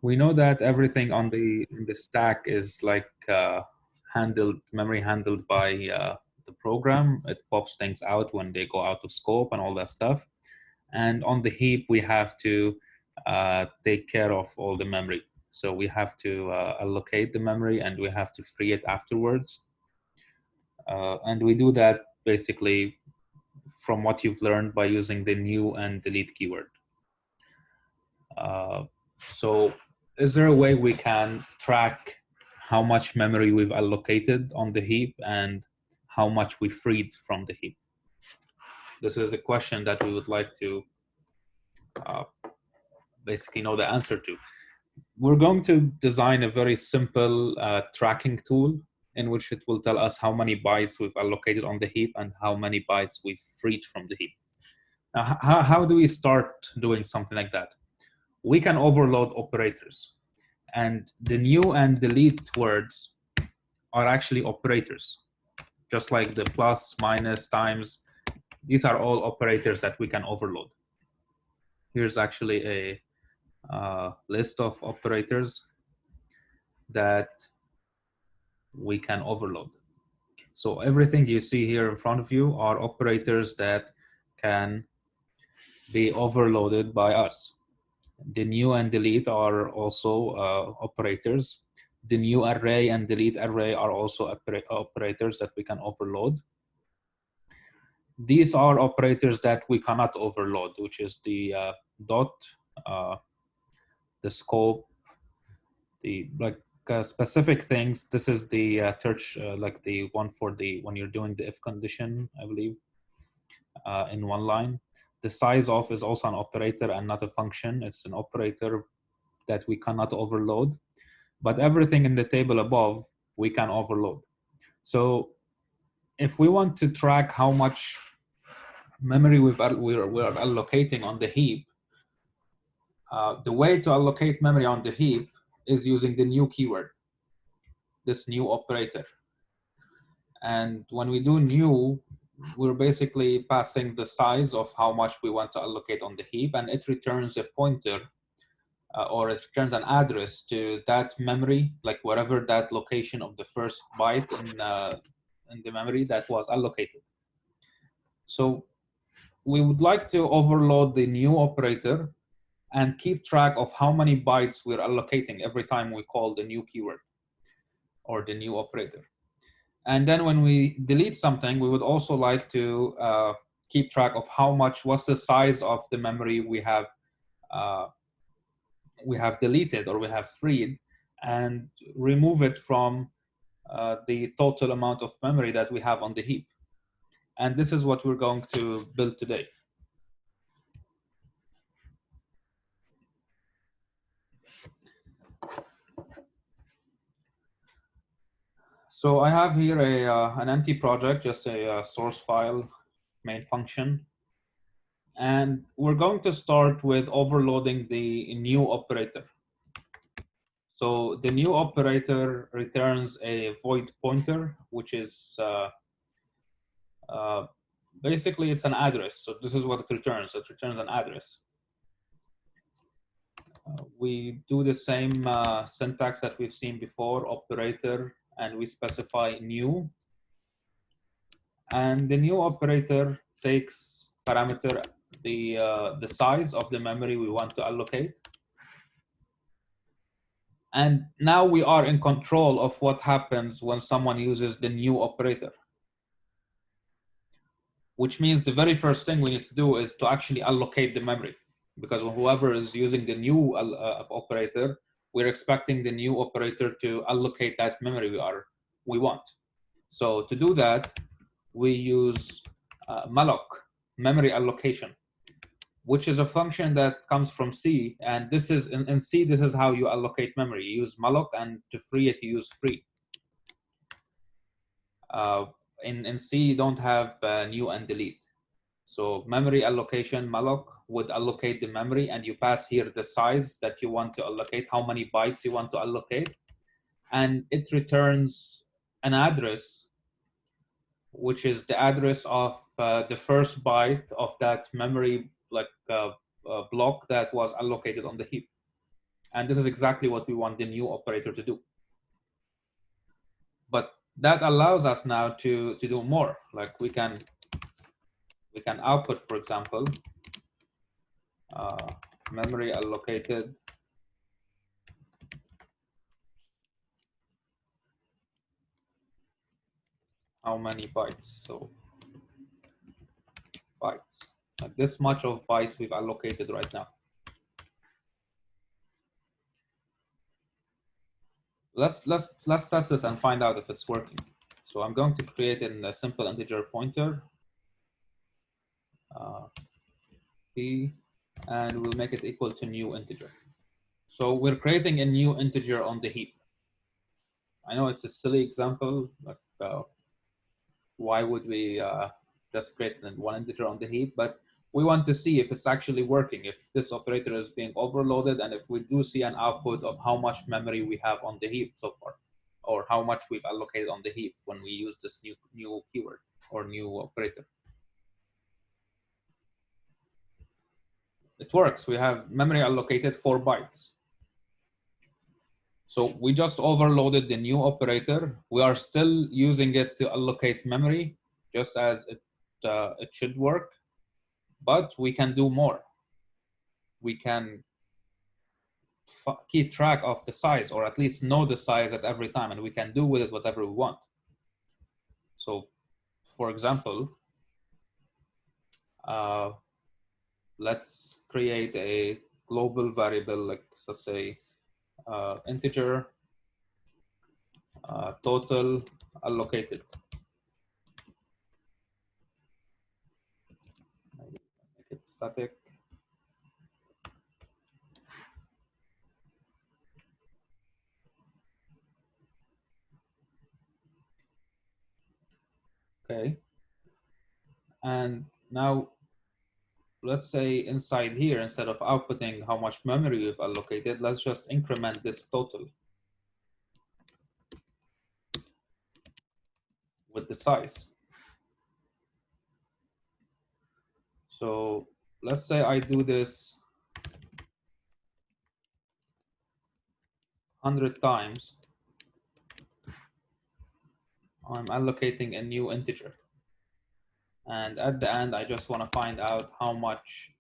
We know that everything on the stack is like memory handled by the program. It pops things out when they go out of scope and all that stuff. And on the heap, we have to take care of all the memory. So we have to allocate the memory, and we have to free it afterwards. And we do that basically from what you've learned by using the new and delete keyword. So is there a way we can track how much memory we've allocated on the heap and how much we freed from the heap? This is a question that we would like to basically know the answer to. We're going to design a very simple tracking tool in which it will tell us how many bytes we've allocated on the heap and how many bytes we've freed from the heap. Now, how do we start doing something like that? We can overload operators, and the new and delete words are actually operators, just like the plus, minus, times. These are all operators that we can overload. Here's actually a list of operators that we can overload. So everything you see here in front of you are operators that can be overloaded by us. The new and delete are also operators. The new array and delete array are also operators that we can overload. These are operators that we cannot overload, which is the dot, the scope, the specific things. This is the like the one for the when you're doing the if condition, I believe, in one line. The size of is also an operator and not a function. It's an operator that we cannot overload, but everything in the table above we can overload. So if we want to track how much memory we're allocating on the heap, the way to allocate memory on the heap is using the new keyword, this new operator. And when we do new, we're basically passing the size of how much we want to allocate on the heap, and it returns a pointer or it returns an address to that memory, like wherever that location of the first byte in the memory that was allocated. So we would like to overload the new operator and keep track of how many bytes we're allocating every time we call the new keyword or the new operator. And then when we delete something, we would also like to keep track of how much, what's the size of the memory we have deleted or we have freed, and remove it from the total amount of memory that we have on the heap. And this is what we're going to build today. So I have here an empty project, just a source file, main function. And we're going to start with overloading the new operator. So the new operator returns a void pointer, which is basically it's an address. So this is what it returns. It returns an address. We do the same syntax that we've seen before, operator, and we specify new. And the new operator takes parameter the size of the memory we want to allocate. And now we are in control of what happens when someone uses the new operator. Which means the very first thing we need to do is to actually allocate the memory. Because whoever is using the new operator, we're expecting the new operator to allocate that memory we want. So to do that, we use Malloc, memory allocation, which is a function that comes from C. And this is in C, this is how you allocate memory. You use Malloc, and to free it, you use free. In C, you don't have new and delete. So memory allocation, Malloc would allocate the memory, and you pass here the size that you want to allocate, how many bytes you want to allocate. And it returns an address, which is the address of the first byte of that memory block that was allocated on the heap. And this is exactly what we want the new operator to do. But that allows us now to do more. Like we can output, for example, memory allocated how many bytes. So bytes, like this much of bytes we've allocated right now. Let's test this and find out if it's working. So I'm going to create a simple integer pointer, p, and we'll make it equal to new integer. So we're creating a new integer on the heap. I know it's a silly example, but why would we just create one integer on the heap? But we want to see if it's actually working, if this operator is being overloaded, and if we do see an output of how much memory we have on the heap so far, or how much we've allocated on the heap when we use this new keyword or new operator. It works. We have memory allocated 4 bytes. So we just overloaded the new operator. We are still using it to allocate memory, just as it should work, but we can do more. We can keep track of the size, or at least know the size at every time, and we can do with it whatever we want. So, for example, let's create a global variable, like let's say integer total allocated. Make it static. Okay. And now let's say inside here, instead of outputting how much memory we've allocated, let's just increment this total with the size. So let's say I do this 100 times. I'm allocating a new integer. And at the end, I just want to find out how much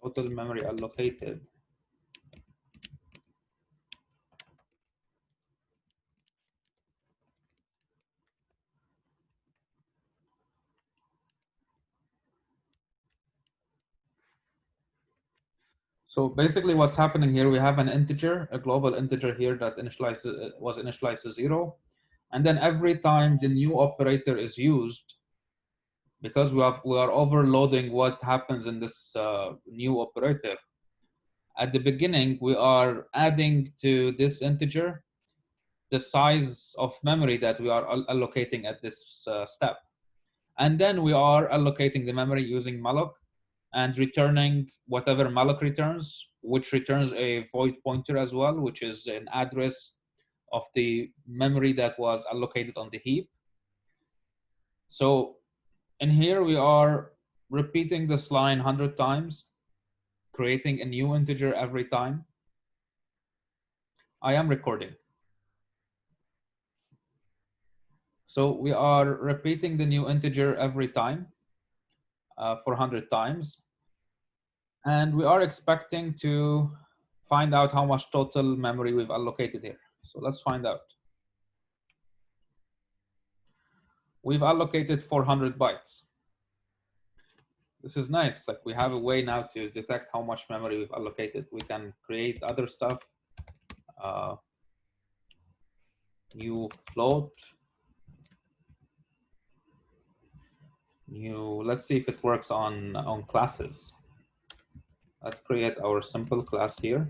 total memory allocated. So basically what's happening here, we have an integer, a global integer here that was initialized to 0. And then every time the new operator is used, because we are overloading what happens in this new operator, at the beginning, we are adding to this integer the size of memory that we are allocating at this step. And then we are allocating the memory using malloc and returning whatever malloc returns, which returns a void pointer as well, which is an address of the memory that was allocated on the heap. So in here, we are repeating this line 100 times, creating a new integer every time. I am recording. So we are repeating the new integer every time for 100 times. And we are expecting to find out how much total memory we've allocated here. So let's find out. We've allocated 400 bytes. This is nice. Like we have a way now to detect how much memory we've allocated. We can create other stuff. New float. Let's see if it works on classes. Let's create our simple class here.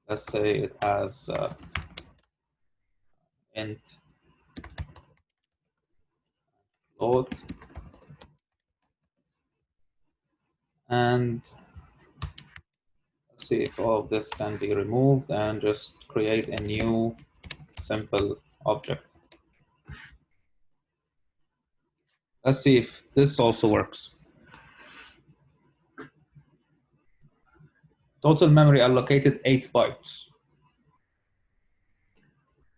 Let's say it has int float, and let's see if all of this can be removed and just create a new simple object. Let's see if this also works. Total memory allocated 8 bytes.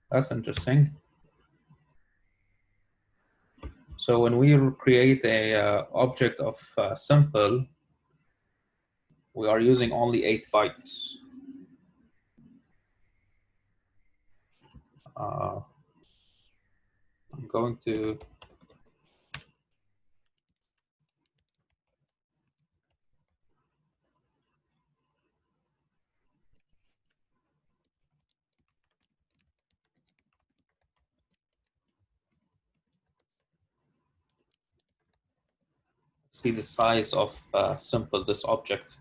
That's interesting. So when we create a object of simple, we are using only 8 bytes. I'm going to see the size of simple, this object.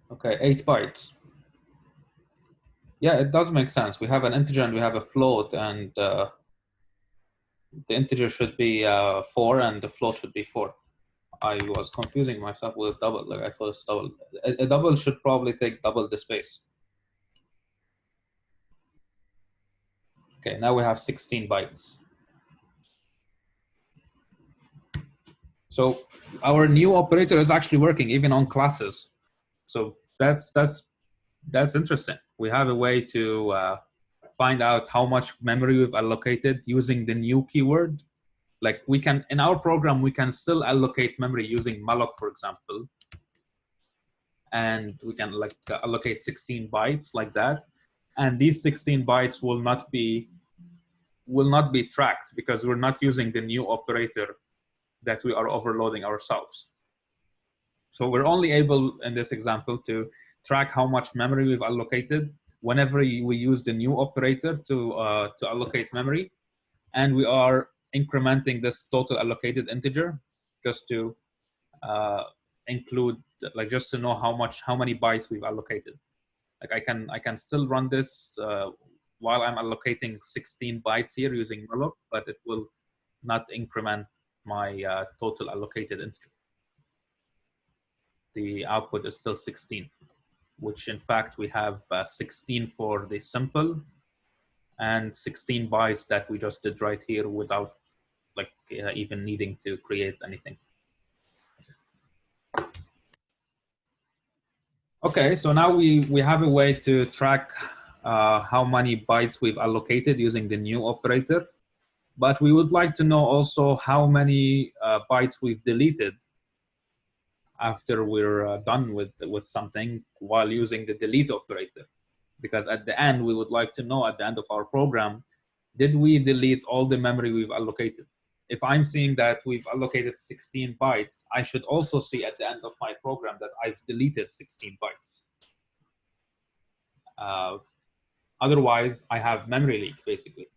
Okay, 8 bytes. Yeah, it does make sense. We have an integer and we have a float, and the integer should be 4 and the float should be 4. I was confusing myself with double. Like I thought it's double. A double should probably take double the space. Okay, now we have 16 bytes. So our new operator is actually working even on classes. So that's interesting. We have a way to find out how much memory we've allocated using the new keyword. Like we can, in our program, we can still allocate memory using Malloc, for example. And we can like allocate 16 bytes like that. And these 16 bytes will not be tracked because we're not using the new operator that we are overloading ourselves. So we're only able in this example to track how much memory we've allocated whenever we use the new operator to allocate memory, and we are incrementing this total allocated integer just to include, like, just to know how many bytes we've allocated. Like I can still run this while I'm allocating 16 bytes here using Malloc, but it will not increment my total allocated integer. The output is still 16, which in fact we have 16 for the simple and 16 bytes that we just did right here without like even needing to create anything. Okay, so now we have a way to track how many bytes we've allocated using the new operator, but we would like to know also how many bytes we've deleted after we're done with something while using the delete operator. Because at the end, we would like to know at the end of our program, did we delete all the memory we've allocated? If I'm seeing that we've allocated 16 bytes, I should also see at the end of my program that I've deleted 16 bytes. Otherwise, I have memory leak, basically.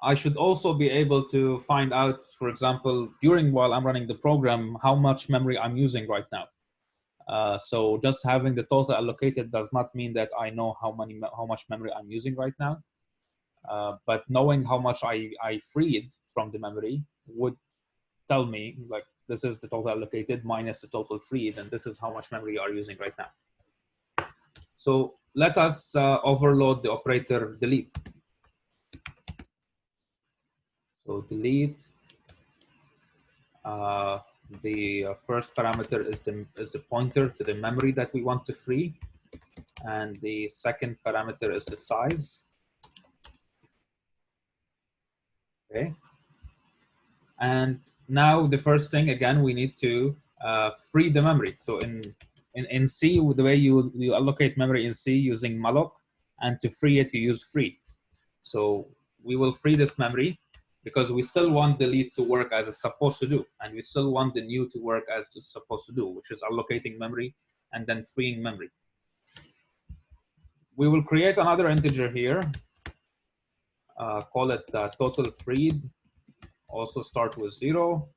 I should also be able to find out, for example, while I'm running the program, how much memory I'm using right now. So just having the total allocated does not mean that I know how much memory I'm using right now. But knowing how much I freed from the memory would tell me, like, this is the total allocated minus the total freed, and this is how much memory you are using right now. So let us overload the operator delete. So delete. The first parameter is a pointer to the memory that we want to free, and the second parameter is the size. Okay. And now the first thing, again, we need to free the memory. So in C, the way you allocate memory in C using Malloc, and to free it, you use free. So we will free this memory because we still want delete to work as it's supposed to do, and we still want the new to work as it's supposed to do, which is allocating memory and then freeing memory. We will create another integer here, call it total freed, also start with 0.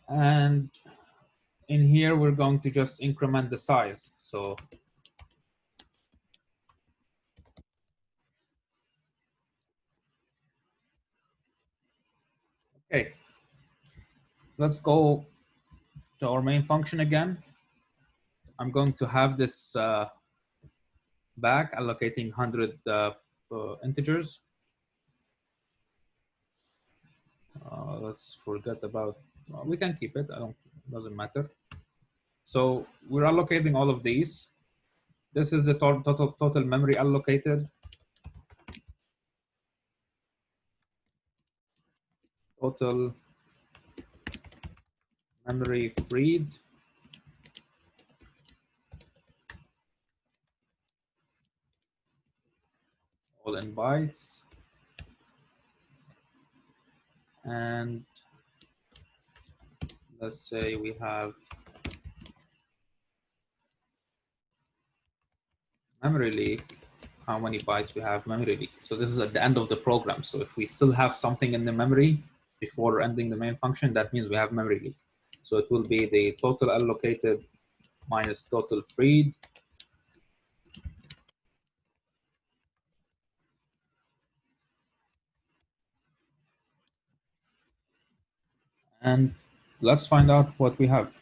And in here, we're going to just increment the size. So Okay, let's go to our main function again. I'm going to have this back allocating 100 integers. Let's forget about, we can keep it, doesn't matter. So we're allocating all of these. This is the total memory allocated. Total memory freed. All in bytes. And let's say we have memory leak, how many bytes we have memory leak. So this is at the end of the program. So if we still have something in the memory before ending the main function, that means we have memory leak. So it will be the total allocated minus total freed. And let's find out what we have.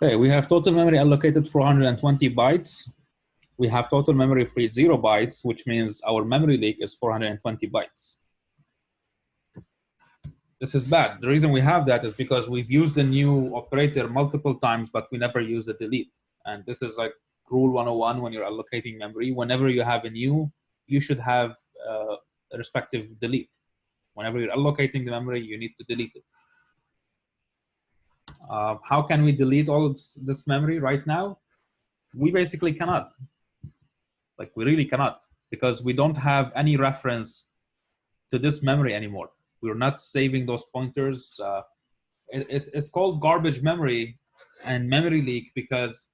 Okay, we have total memory allocated 420 bytes. We have total memory freed 0 bytes, which means our memory leak is 420 bytes. This is bad. The reason we have that is because we've used the new operator multiple times, but we never use the delete. And this is like rule 101 when you're allocating memory. Whenever you have a new, you should have a respective delete. Whenever you're allocating the memory, you need to delete it. How can we delete all of this memory right now? We basically cannot. Like, we really cannot, because we don't have any reference to this memory anymore. We're not saving those pointers. It's called garbage memory and memory leak because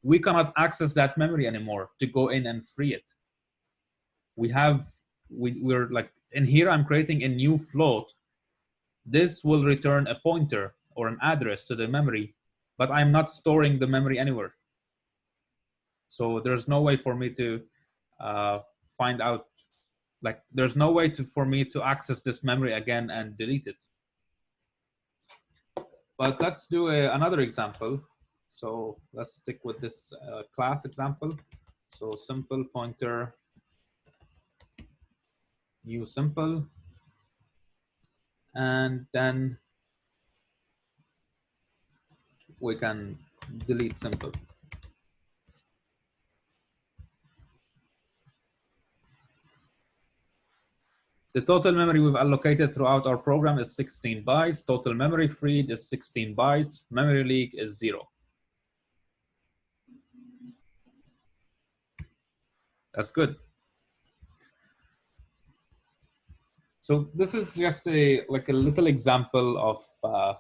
we cannot access that memory anymore to go in and free it. We're like, in here I'm creating a new float. This will return a pointer or an address to the memory, but I'm not storing the memory anywhere. So there's no way for me to find out, like there's no way for me to access this memory again and delete it. But let's do another example. So let's stick with this class example. So simple pointer, new simple, and then we can delete simple. The total memory we've allocated throughout our program is 16 bytes. Total memory freed is 16 bytes. Memory leak is 0. That's good. So this is just like a little example of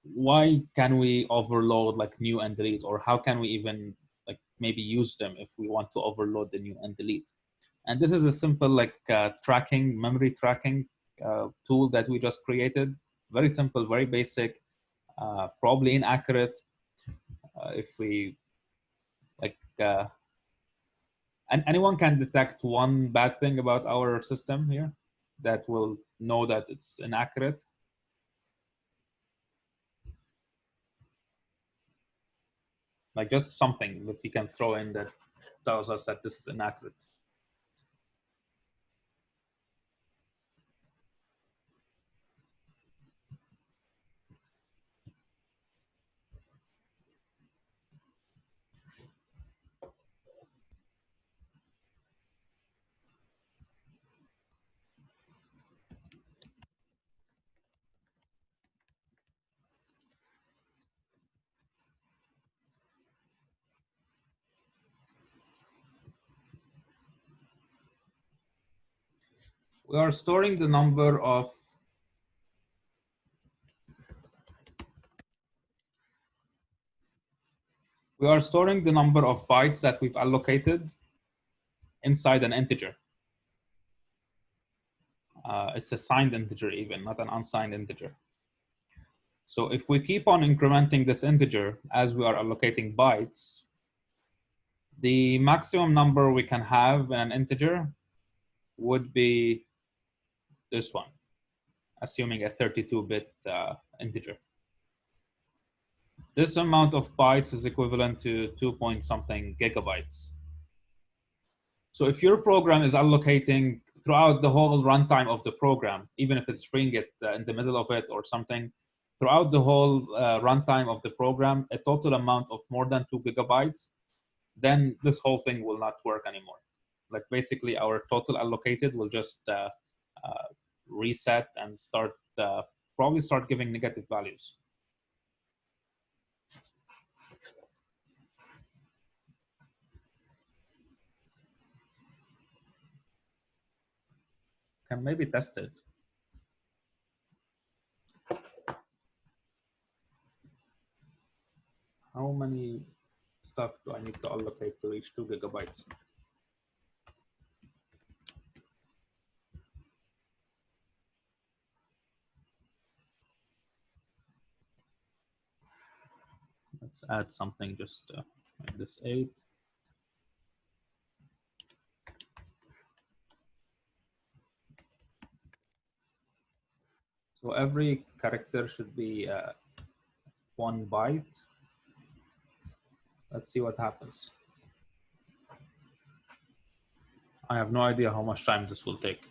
why can we overload like new and delete, or how can we even like maybe use them if we want to overload the new and delete. And this is a simple like memory tracking tool that we just created. Very simple, very basic, probably inaccurate. If we like, and anyone can detect one bad thing about our system here that will know that it's inaccurate. Like just something that we can throw in that tells us that this is inaccurate. We are storing the number of bytes that we've allocated inside an integer. It's a signed integer even, not an unsigned integer. So if we keep on incrementing this integer as we are allocating bytes, the maximum number we can have in an integer would be this one, assuming a 32-bit integer. This amount of bytes is equivalent to 2-point-something gigabytes. So if your program is allocating throughout the whole runtime of the program, even if it's freeing it in the middle of it or something, throughout the whole runtime of the program, a total amount of more than 2 gigabytes, then this whole thing will not work anymore. Like basically our total allocated will just reset and start probably start giving negative values. Can maybe test it. How many stuff do I need to allocate to reach 2 gigabytes? Let's add something just like this 8. So every character should be 1 byte. Let's see what happens. I have no idea how much time this will take.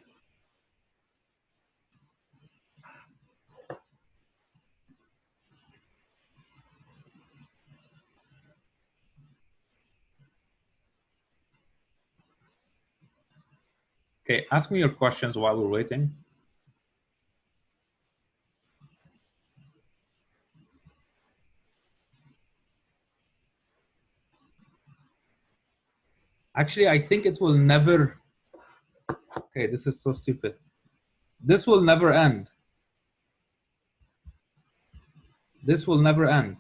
Okay, ask me your questions while we're waiting. Actually, I think it will never. Okay, this is so stupid. This will never end. This will never end.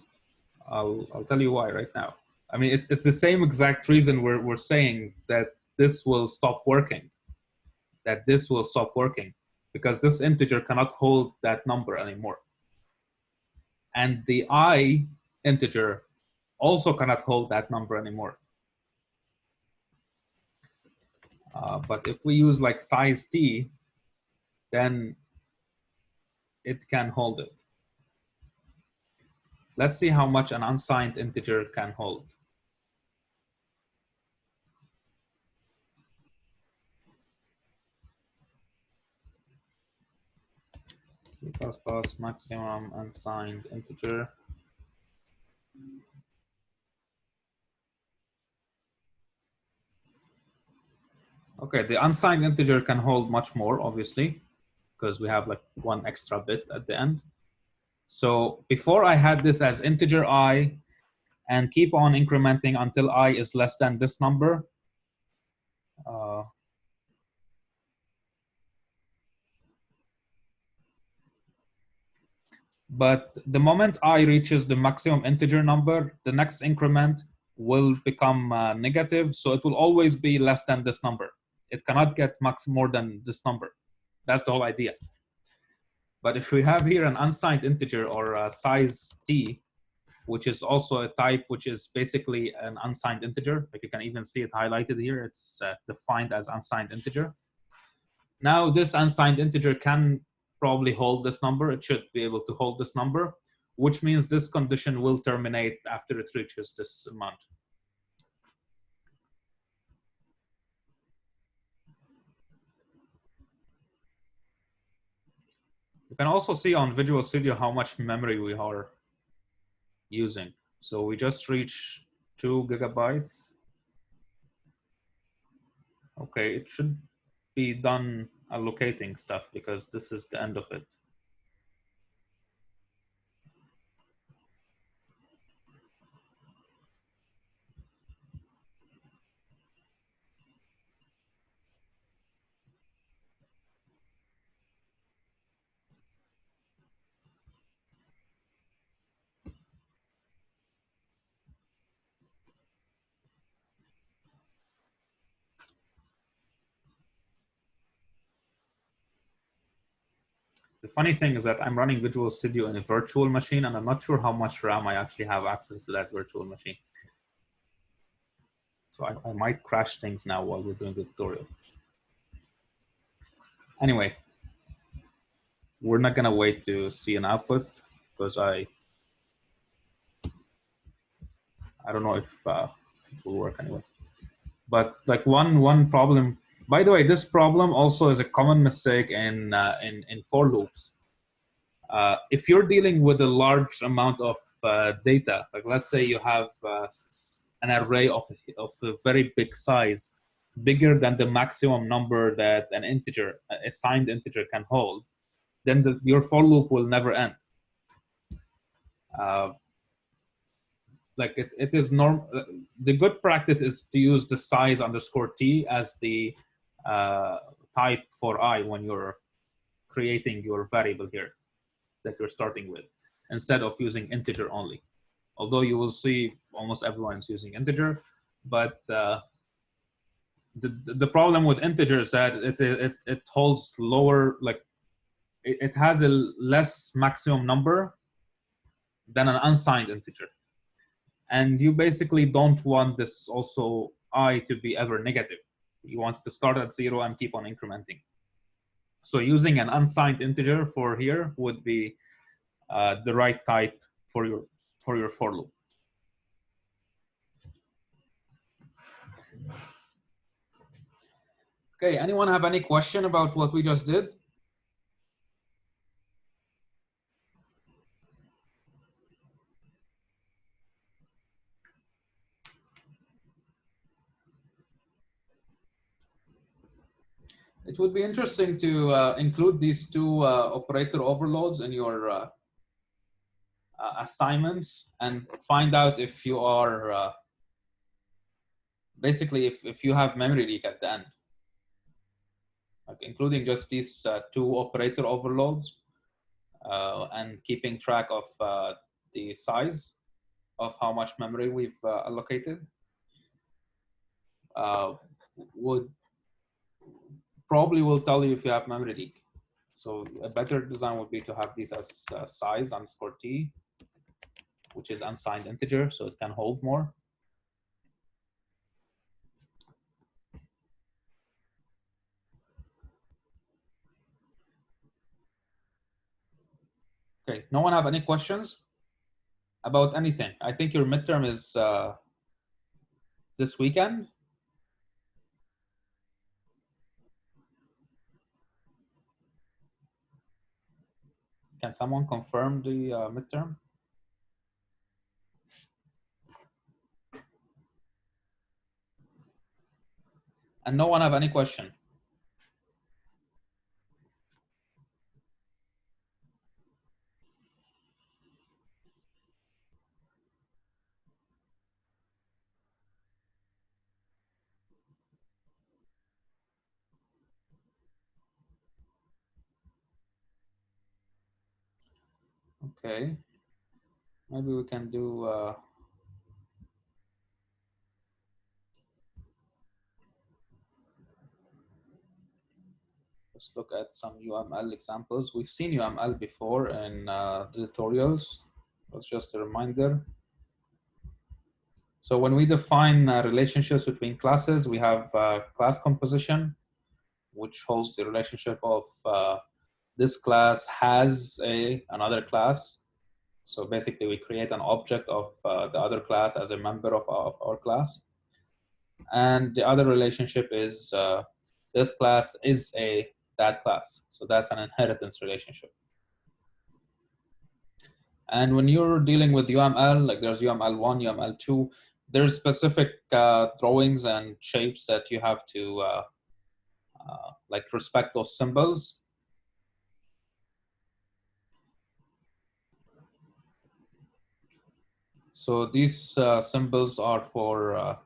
I'll tell you why right now. I mean, it's the same exact reason we're saying that this will stop working. That this will stop working because this integer cannot hold that number anymore. And the I integer also cannot hold that number anymore. But if we use like size t, then it can hold it. Let's see how much an unsigned integer can hold. C++ maximum unsigned integer. Okay, the unsigned integer can hold much more, obviously, because we have like 1 extra bit at the end. So before I had this as integer I and keep on incrementing until I is less than this number. But the moment I reaches the maximum integer number, the next increment will become negative. So it will always be less than this number. It cannot get max more than this number. That's the whole idea. But if we have here an unsigned integer or a size t, which is also a type which is basically an unsigned integer, like you can even see it highlighted here, it's defined as unsigned integer. Now this unsigned integer can probably hold this number. It should be able to hold this number, which means this condition will terminate after it reaches this amount. You can also see on Visual Studio how much memory we are using. So we just reached 2 gigabytes. Okay, it should be done allocating stuff because this is the end of it. The funny thing is that I'm running Visual Studio in a virtual machine, and I'm not sure how much RAM I actually have access to that virtual machine. So I might crash things now while we're doing the tutorial. Anyway, we're not gonna wait to see an output because I don't know if it will work anyway. But like one problem. By the way, this problem also is a common mistake in for loops. If you're dealing with a large amount of data, like let's say you have an array of a very big size, bigger than the maximum number that an integer, a signed integer, can hold, then your for loop will never end. Like it is norm. The good practice is to use the size underscore t as the type for I when you're creating your variable here that you're starting with, instead of using integer only. Although you will see almost everyone's using integer, but the problem with integer is that it holds lower, like it has a less maximum number than an unsigned integer. And you basically don't want this also I to be ever negative. You want it to start at 0 and keep on incrementing. So using an unsigned integer for here would be the right type for your for loop. Okay, anyone have any question about what we just did? It would be interesting to include these two operator overloads in your assignments and find out if you are basically if you have memory leak at the end, like including just these two operator overloads and keeping track of the size of how much memory we've allocated would probably will tell you if you have memory leak. So a better design would be to have these as size underscore t, which is unsigned integer, so it can hold more. Okay, no one have any questions about anything? I think your midterm is this weekend. Can someone confirm the midterm? And no one have any question? Okay, maybe we can do let's look at some UML examples. We've seen UML before in the tutorials. That's just a reminder. So when we define relationships between classes, we have class composition, which holds the relationship of this class has another class. So basically, we create an object of the other class as a member of our class. And the other relationship is this class is that class. So that's an inheritance relationship. And when you're dealing with UML, like there's UML1, UML2, there's specific drawings and shapes that you have to like respect those symbols. So these symbols are for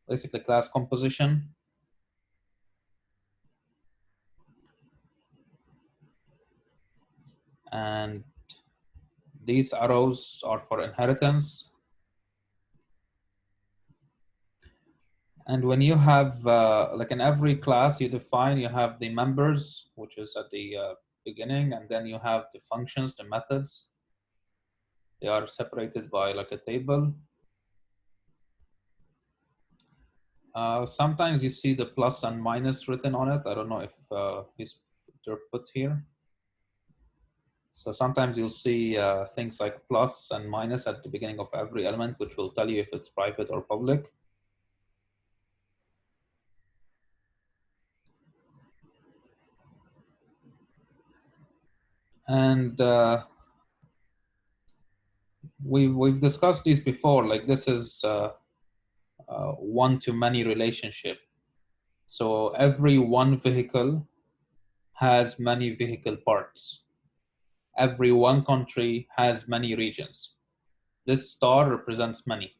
basically class composition. And these arrows are for inheritance. And when you have, like in every class you define, you have the members, which is at the beginning, and then you have the functions, the methods. They are separated by like a table. Sometimes you see the plus and minus written on it. I don't know if they're put here. So sometimes you'll see things like plus and minus at the beginning of every element, which will tell you if it's private or public. And we've discussed these before. Like this is one-to-many relationship. So every one vehicle has many vehicle parts. Every one country has many regions. This star represents many.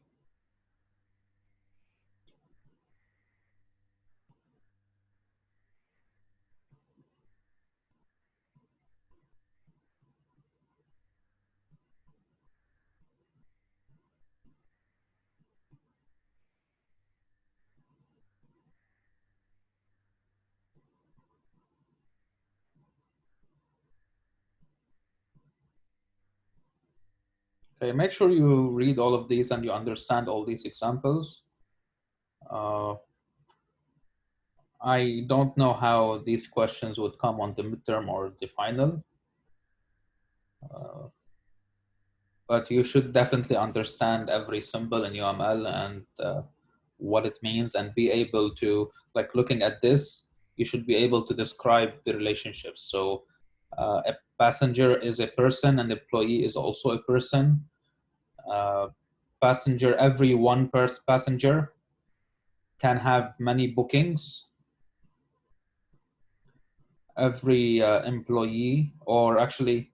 Okay, make sure you read all of these and you understand all these examples. I don't know how these questions would come on the midterm or the final, but you should definitely understand every symbol in UML and what it means, and be able to, like looking at this, you should be able to describe the relationships. So a passenger is a person, and employee is also a person. Uh, passenger, every one passenger can have many bookings. Every employee, or actually,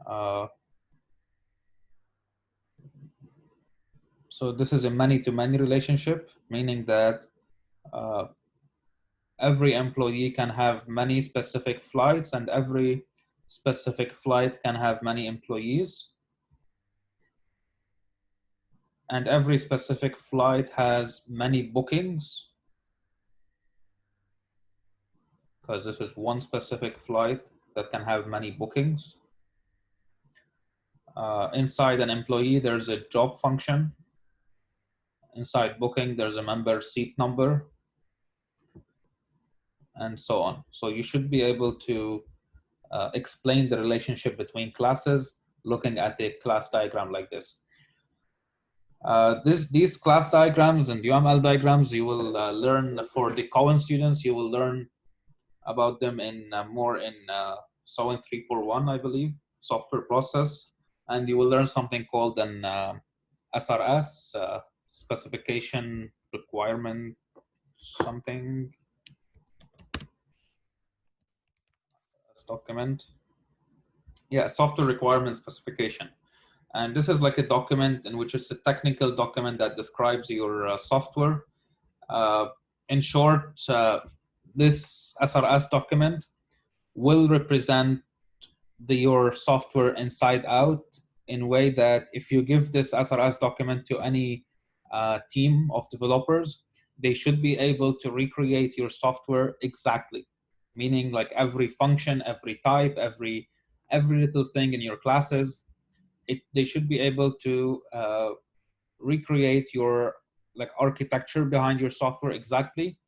uh, so this is a many-to-many relationship, meaning that uh, every employee can have many specific flights, and every specific flight can have many employees. And every specific flight has many bookings, because this is one specific flight that can have many bookings. Inside an employee, there's a job function. Inside booking, there's a member seat number, and so on. So you should be able to explain the relationship between classes looking at a class diagram like this. These class diagrams and UML diagrams, you will learn for the COEN students, you will learn about them in more in COEN 341, I believe, software process. And you will learn something called an SRS, specification requirement something, document. Yeah, software requirement specification. And this is like a document in which it's a technical document that describes your software. Uh, in short, this SRS document will represent your software inside out, in a way that if you give this SRS document to any team of developers, they should be able to recreate your software exactly. Meaning like every function, every type, every little thing in your classes, they should be able to recreate your like architecture behind your software exactly,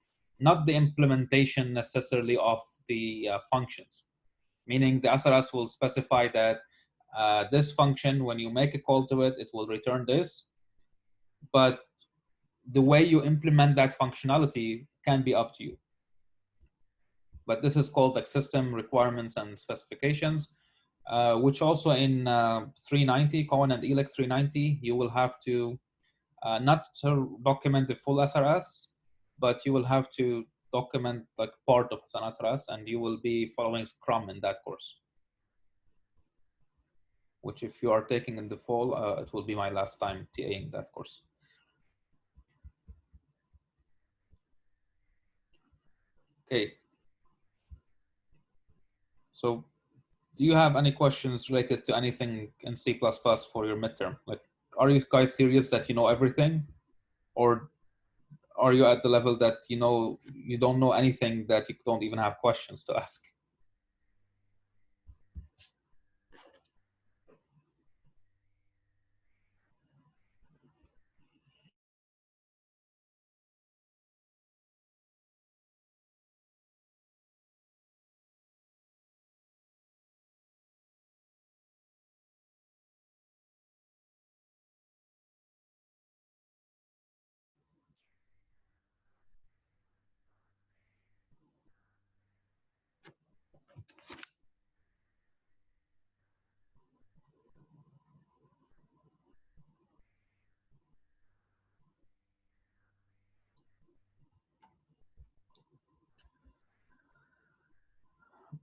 not the implementation necessarily of the functions. Meaning the SRS will specify that this function, when you make a call to it, it will return this, but the way you implement that functionality can be up to you. But this is called like system requirements and specifications, which also in 390, COEN and ELEC 390, you will have to not to document the full SRS, but you will have to document like part of an SRS, and you will be following Scrum in that course. Which if you are taking in the fall, it will be my last time TAing that course. Okay. So do you have any questions related to anything in C++ for your midterm? Like, are you guys serious that you know everything? Or are you at the level that you don't know anything, that you don't even have questions to ask?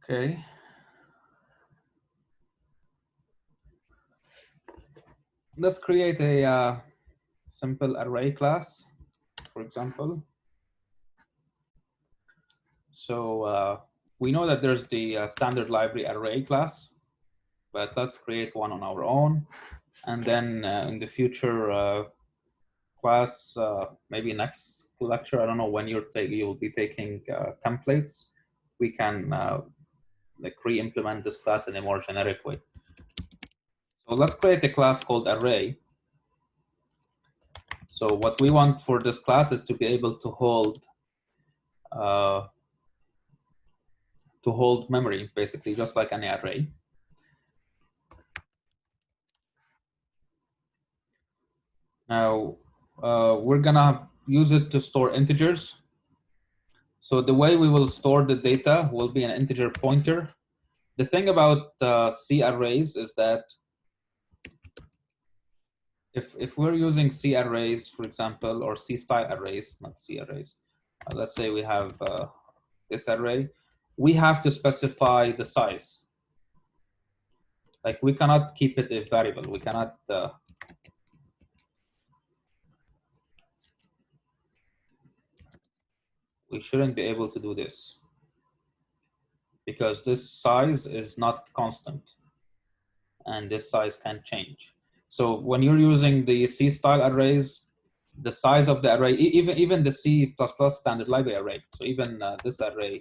Okay. Let's create a simple array class, for example. So we know that there's the standard library array class, but let's create one on our own. And then in the future class, maybe next lecture, I don't know when you'll be taking templates, we can like re-implement this class in a more generic way. So let's create a class called array. So what we want for this class is to be able to hold memory, basically, just like any array. Now, we're gonna use it to store integers. So the way we will store the data will be an integer pointer. The thing about C arrays is that if we're using C arrays, for example, or C style arrays, not C arrays, let's say we have this array, we have to specify the size. Like we cannot keep it a variable. We cannot. We shouldn't be able to do this because this size is not constant, and this size can change. So when you're using the C style arrays, the size of the array, even the C++ standard library array, so even this array,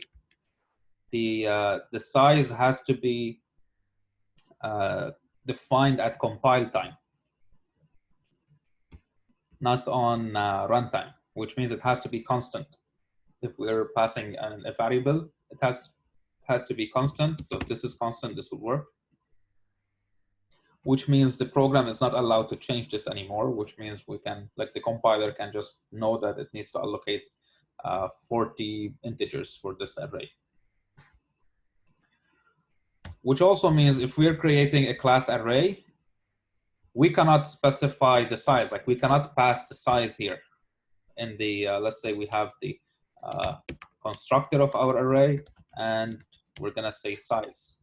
the size has to be defined at compile time, not on runtime, which means it has to be constant. If we're passing a variable, it has to be constant. So if this is constant, this will work. Which means the program is not allowed to change this anymore, which means we can, like the compiler can just know that it needs to allocate 40 integers for this array. Which also means if we're creating a class array, we cannot specify the size. Like we cannot pass the size here in the, let's say we have the constructor of our array, and we're gonna say size.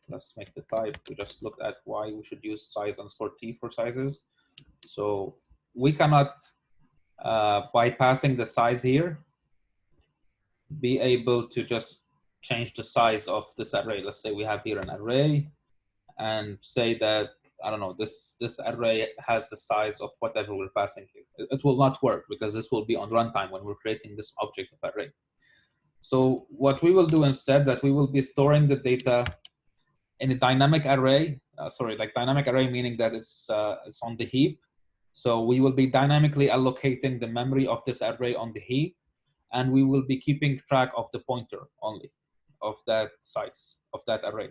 Let's make the type. We just looked at why we should use size underscore t for sizes. So we cannot, by passing the size here, be able to just change the size of this array. Let's say we have here an array and say that, I don't know, this array has the size of whatever we're passing here. It will not work because this will be on runtime when we're creating this object of array. So what we will do instead, that we will be storing the data in a dynamic array, like dynamic array meaning that it's on the heap. So we will be dynamically allocating the memory of this array on the heap, and we will be keeping track of the pointer only of that size of that array.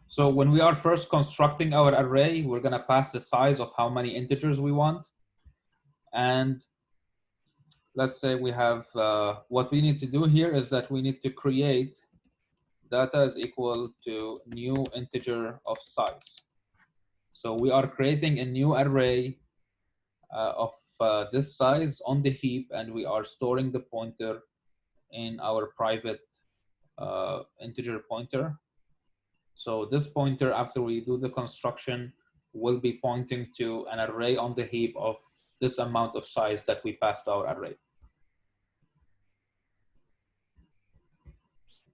So when we are first constructing our array, we're gonna pass the size of how many integers we want. And let's say we have, what we need to do here is that we need to create data is equal to new integer of size. So we are creating a new array of this size on the heap, and we are storing the pointer in our private integer pointer. So this pointer, after we do the construction, will be pointing to an array on the heap of this amount of size that we passed to our array.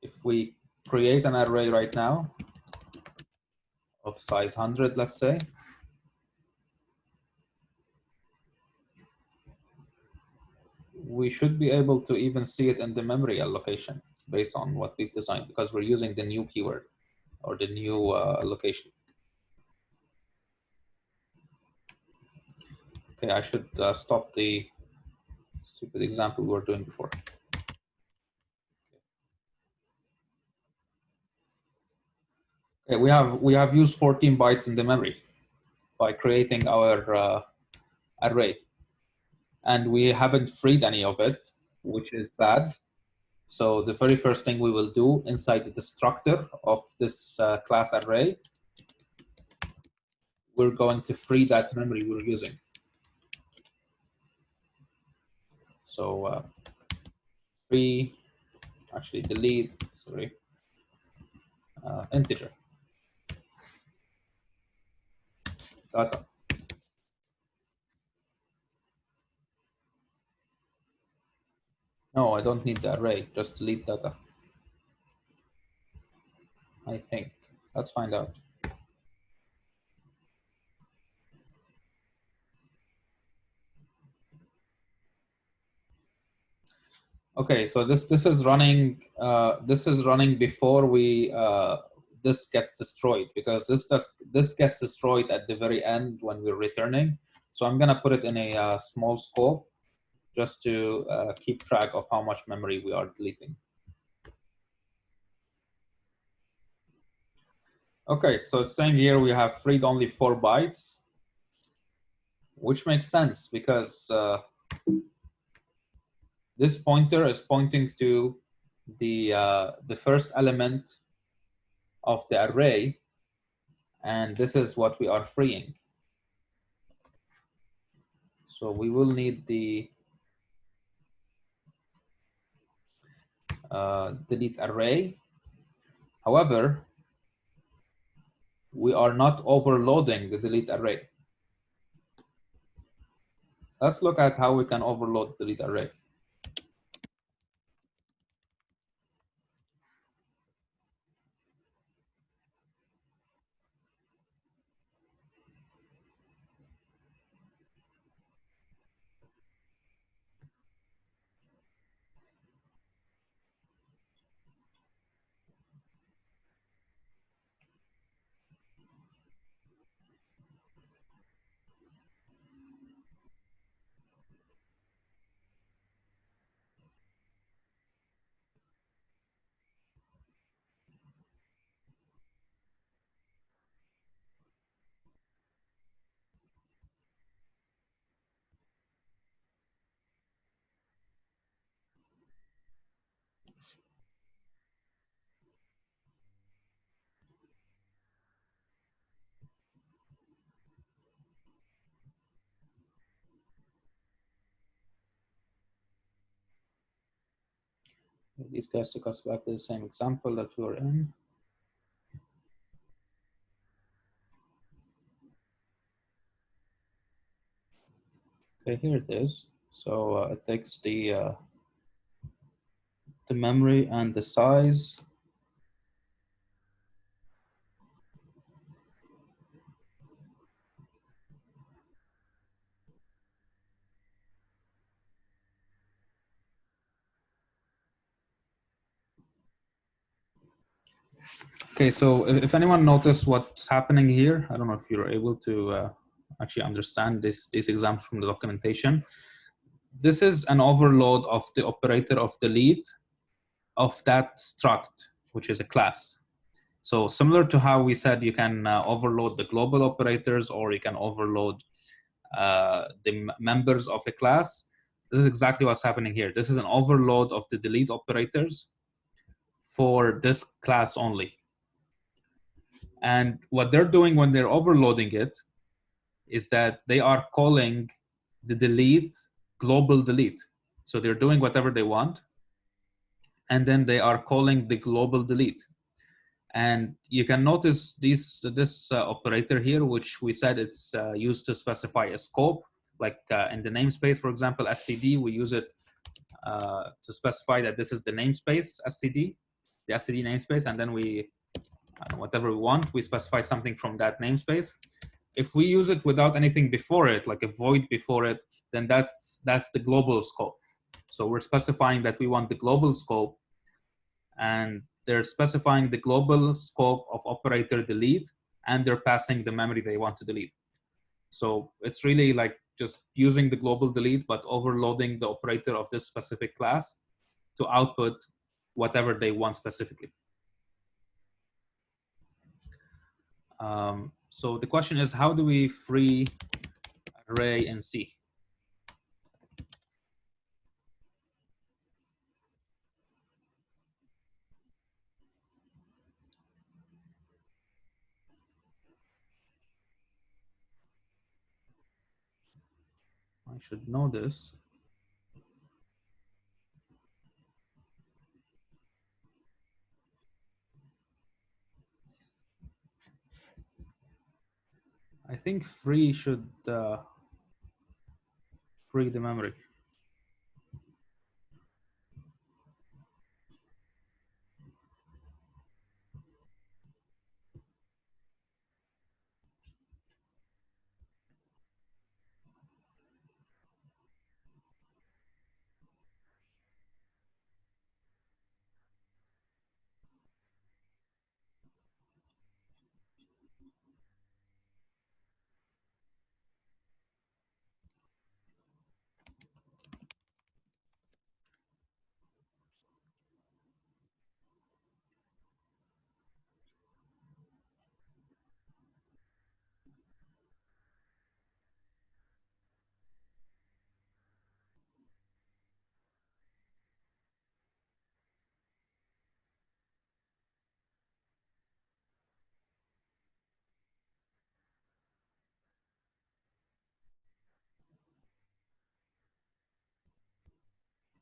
If we create an array right now of size 100, let's say, we should be able to even see it in the memory allocation based on what we've designed, because we're using the new keyword or the new allocation. Okay, I should stop the stupid example we were doing before. Okay, we have used 14 bytes in the memory by creating our array, and we haven't freed any of it, which is bad. So the very first thing we will do inside the destructor of this class array, we're going to free that memory we're using. So free actually delete, sorry, integer data. No, I don't need the array, just delete data. I think. Let's find out. Okay, so this is running. This is running before we this gets destroyed, because this gets destroyed at the very end when we're returning. So I'm gonna put it in a small scope just to keep track of how much memory we are deleting. Okay, so it's saying here we have freed only 4 bytes, which makes sense because this pointer is pointing to the first element of the array, and this is what we are freeing. So we will need the delete array. However, we are not overloading the delete array. Let's look at how we can overload delete array. These guys took us back to the same example that we were in. Okay, here it is. So it takes the memory and the size. Okay, so if anyone noticed what's happening here, I don't know if you're able to actually understand these examples from the documentation. This is an overload of the operator of delete of that struct, which is a class. So similar to how we said you can overload the global operators, or you can overload the members of a class, this is exactly what's happening here. This is an overload of the delete operators for this class only. And what they're doing when they're overloading it is that they are calling the delete global delete. So they're doing whatever they want, and then they are calling the global delete. And you can notice this operator here, which we said it's used to specify a scope. Like in the namespace, for example, std, we use it to specify that this is the namespace std, the std namespace, and then we, whatever we want, we specify something from that namespace. If we use it without anything before it, like a void before it, then that's the global scope. So we're specifying that we want the global scope, and they're specifying the global scope of operator delete, and they're passing the memory they want to delete. So it's really like just using the global delete, but overloading the operator of this specific class to output whatever they want specifically. So the question is, how do we free array in C? I should know this. I think free should free the memory.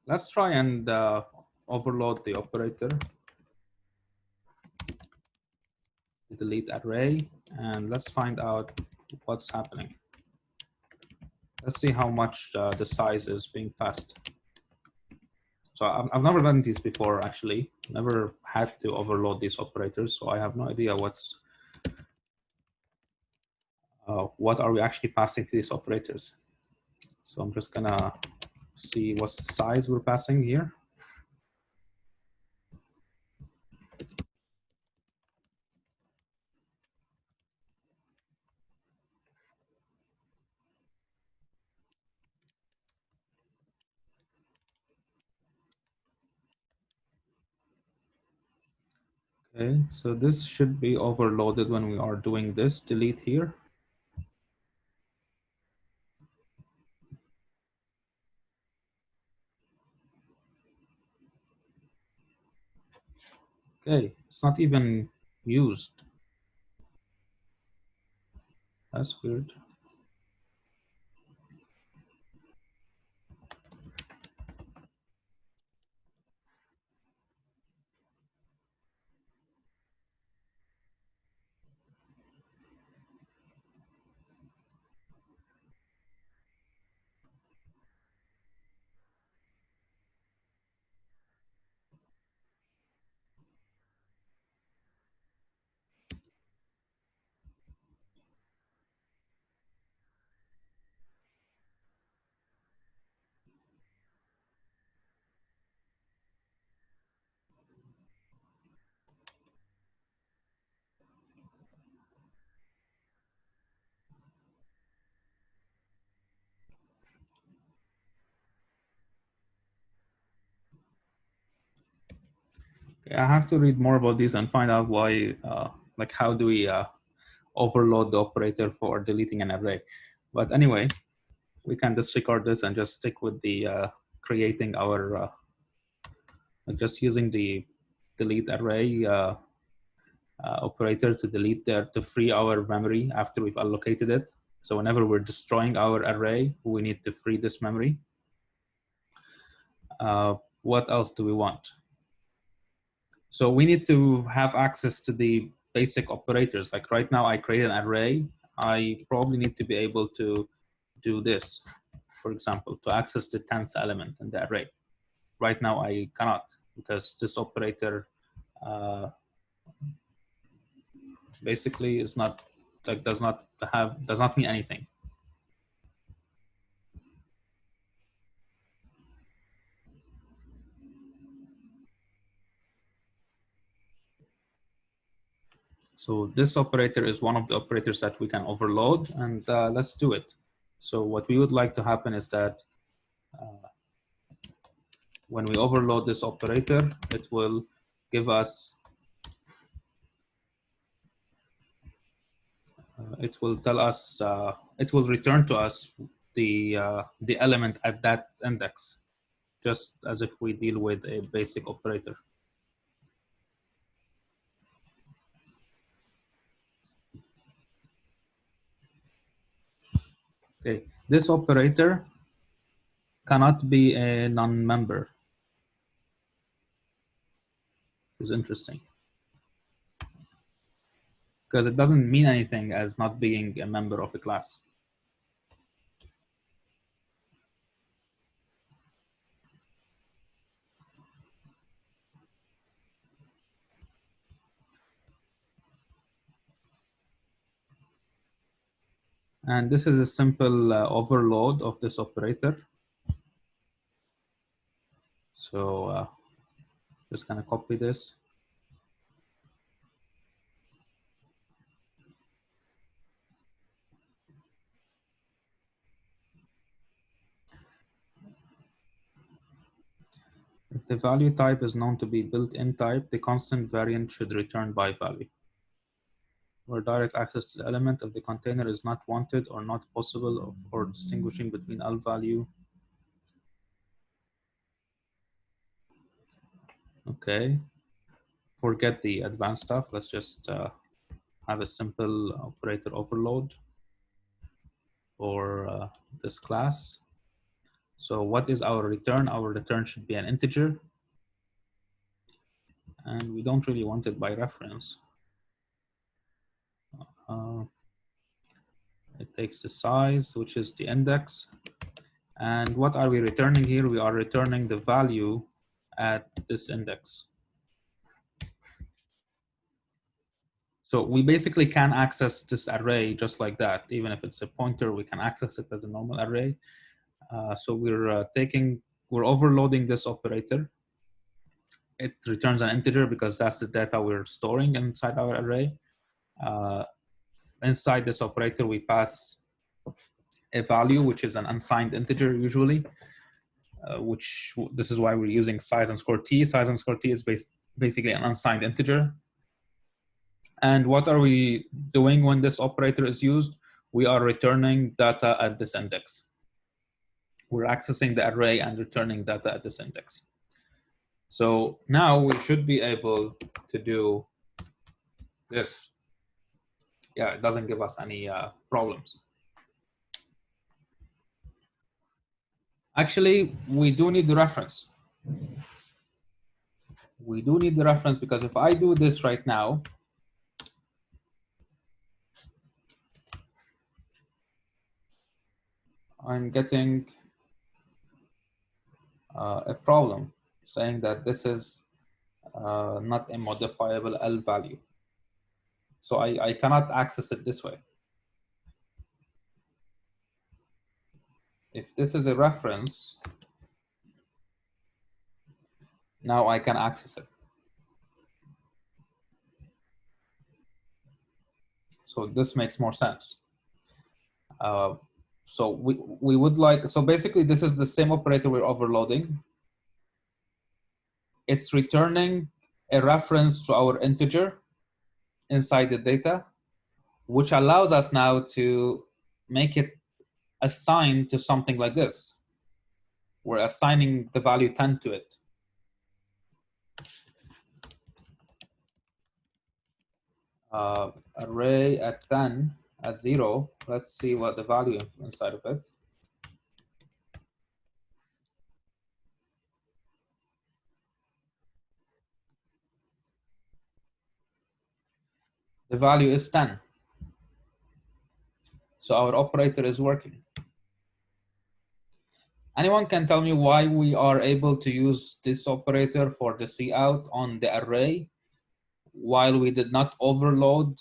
Let's try and overload the operator, delete array, and let's find out what's happening. Let's see how much the size is being passed. So I've never done these before, actually. Never had to overload these operators, so I have no idea what are we actually passing to these operators. So I'm just gonna see what's the size we're passing here. Okay, so this should be overloaded when we are doing this delete here. Okay, it's not even used. That's weird. Okay, I have to read more about these and find out why, like how do we overload the operator for deleting an array. But anyway, we can disregard this and just stick with the creating our, like just using the delete array operator to delete there to free our memory after we've allocated it. So whenever we're destroying our array, we need to free this memory. What else do we want? So we need to have access to the basic operators. Like right now, I create an array. I probably need to be able to do this, for example, to access the 10th element in the array. Right now, I cannot because this operator basically is not like does not mean anything. So this operator is one of the operators that we can overload, and let's do it. So what we would like to happen is that when we overload this operator, it will give us, it will tell us, it will return to us the element at that index, just as if we deal with a basic operator. Okay, this operator cannot be a non-member. It's interesting. because it doesn't mean anything as not being a member of a class. And this is a simple overload of this operator. So just gonna copy this. If the value type is known to be built-in type, the constant variant should return by value. Where direct access to the element of the container is not wanted or not possible, or distinguishing between L value. Okay, forget the advanced stuff. Let's just have a simple operator overload for this class. So what is our return? Our return should be an integer. And we don't really want it by reference. It takes the size, which is the index. And what are we returning here? We are returning the value at this index. So we basically can access this array just like that. Even if it's a pointer, we can access it as a normal array. So we're overloading this operator. It returns an integer because that's the data we're storing inside our array. Inside this operator, we pass a value, which is an unsigned integer usually, this is why we're using size underscore t. Size underscore t is basically an unsigned integer. And what are we doing when this operator is used? We are returning data at this index. We're accessing the array and returning data at this index. So now we should be able to do this. Yeah, it doesn't give us any problems. Actually, we do need the reference. We do need the reference because if I do this right now, I'm getting a problem saying that this is not a modifiable L value. So I cannot access it this way. If this is a reference, now I can access it. So this makes more sense. So we would like, so basically this is the same operator we're overloading. It's returning a reference to our integer inside the data, which allows us now to make it assigned to something like this. We're assigning the value 10 to it. Array at 10 at 0. Let's see what the value inside of it. The value is 10. So our operator is working. Anyone can tell me why we are able to use this operator for the cout on the array while we did not overload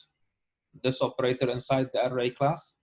this operator inside the array class?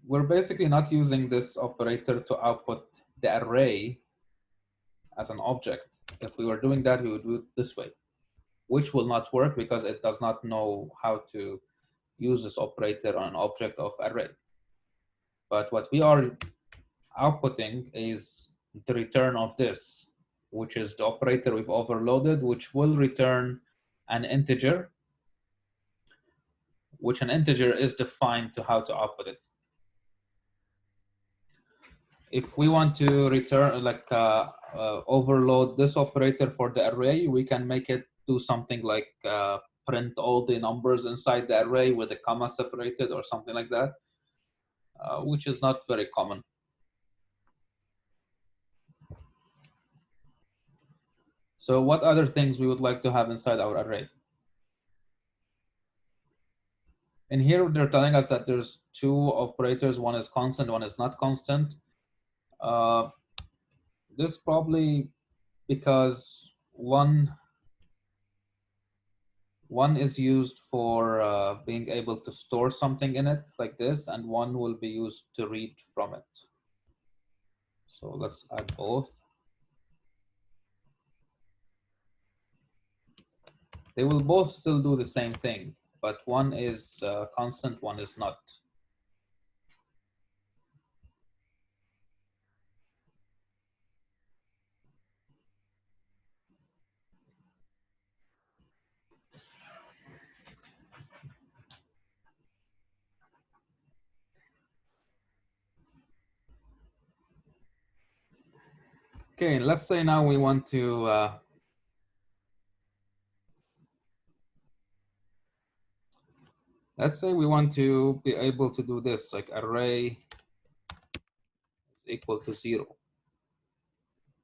We're basically not using this operator to output the array as an object. If we were doing that, we would do it this way, which will not work because it does not know how to use this operator on an object of array. But what we are outputting is the return of this, which is the operator we've overloaded, which will return an integer, which an integer is defined to how to output it. if we want to return, like overload this operator for the array, we can make it do something like print all the numbers inside the array with a comma separated or something like that, which is not very common. So what other things we would like to have inside our array? And here they're telling us that there's two operators, one is constant, one is not constant. This probably because one is used for being able to store something in it like this, and one will be used to read from it. So let's add both. They will both still do the same thing, but one is constant, one is not. Okay, let's say now we want to let's say we want to be able to do this, like array is equal to 0.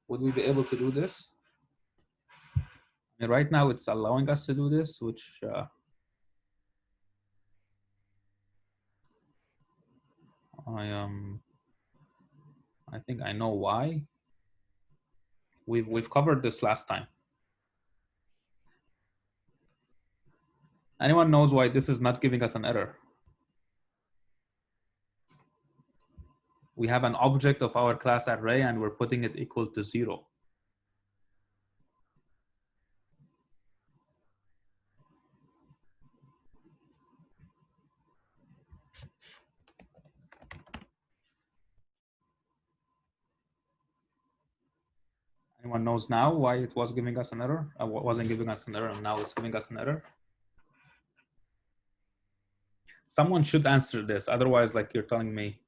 Would we be able to do this? I mean, right now it's allowing us to do this, which I think I know why. We've covered this last time. Anyone knows why this is not giving us an error? We have an object of our class array and we're putting it equal to 0. Anyone knows now why it was giving us an error? Wasn't giving us an error, and now it's giving us an error? Someone should answer this. Otherwise, like you're telling me,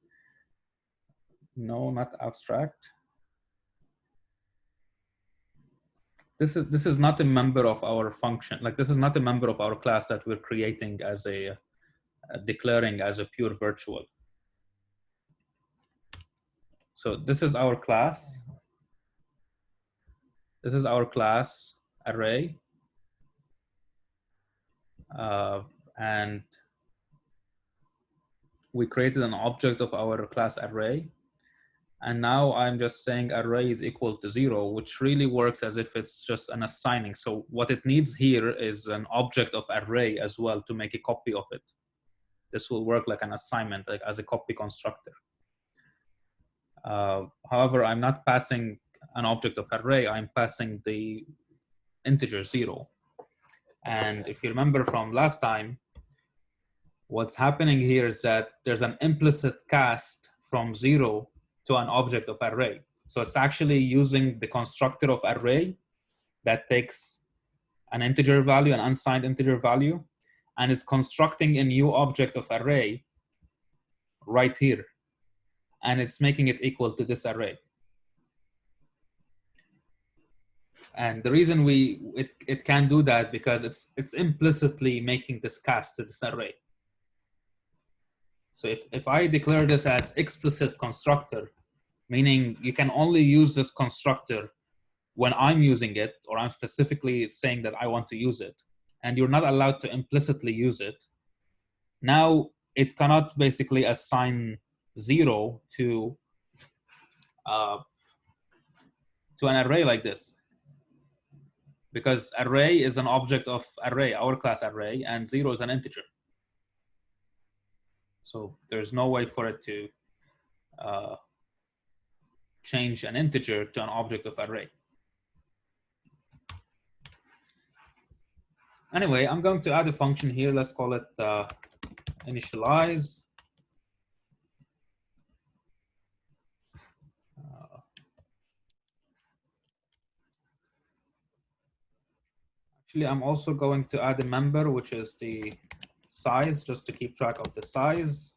no, not abstract. This is not a member of our function. Like this is not a member of our class that we're creating as a declaring as a pure virtual. So this is our class. This is our class array. And we created an object of our class array. And now I'm just saying array is equal to 0, which really works as if it's just an assigning. So what it needs here is an object of array as well to make a copy of it. This will work like an assignment, like as a copy constructor. However, I'm not passing an object of array, I'm passing the integer 0. And if you remember from last time, what's happening here is that there's an implicit cast from 0 to an object of array. So it's actually using the constructor of array that takes an integer value, an unsigned integer value, and is constructing a new object of array right here. And it's making it equal to this array. And the reason it can do that because it's implicitly making this cast to this array. So if I declare this as explicit constructor, meaning you can only use this constructor when I'm using it, or I'm specifically saying that I want to use it, and you're not allowed to implicitly use it, now it cannot basically assign 0 to an array like this. Because array is an object of array, our class array, and 0 is an integer. So there's no way for it to change an integer to an object of array. Anyway, I'm going to add a function here. Let's call it initialize. Actually, I'm also going to add a member, which is the size, just to keep track of the size.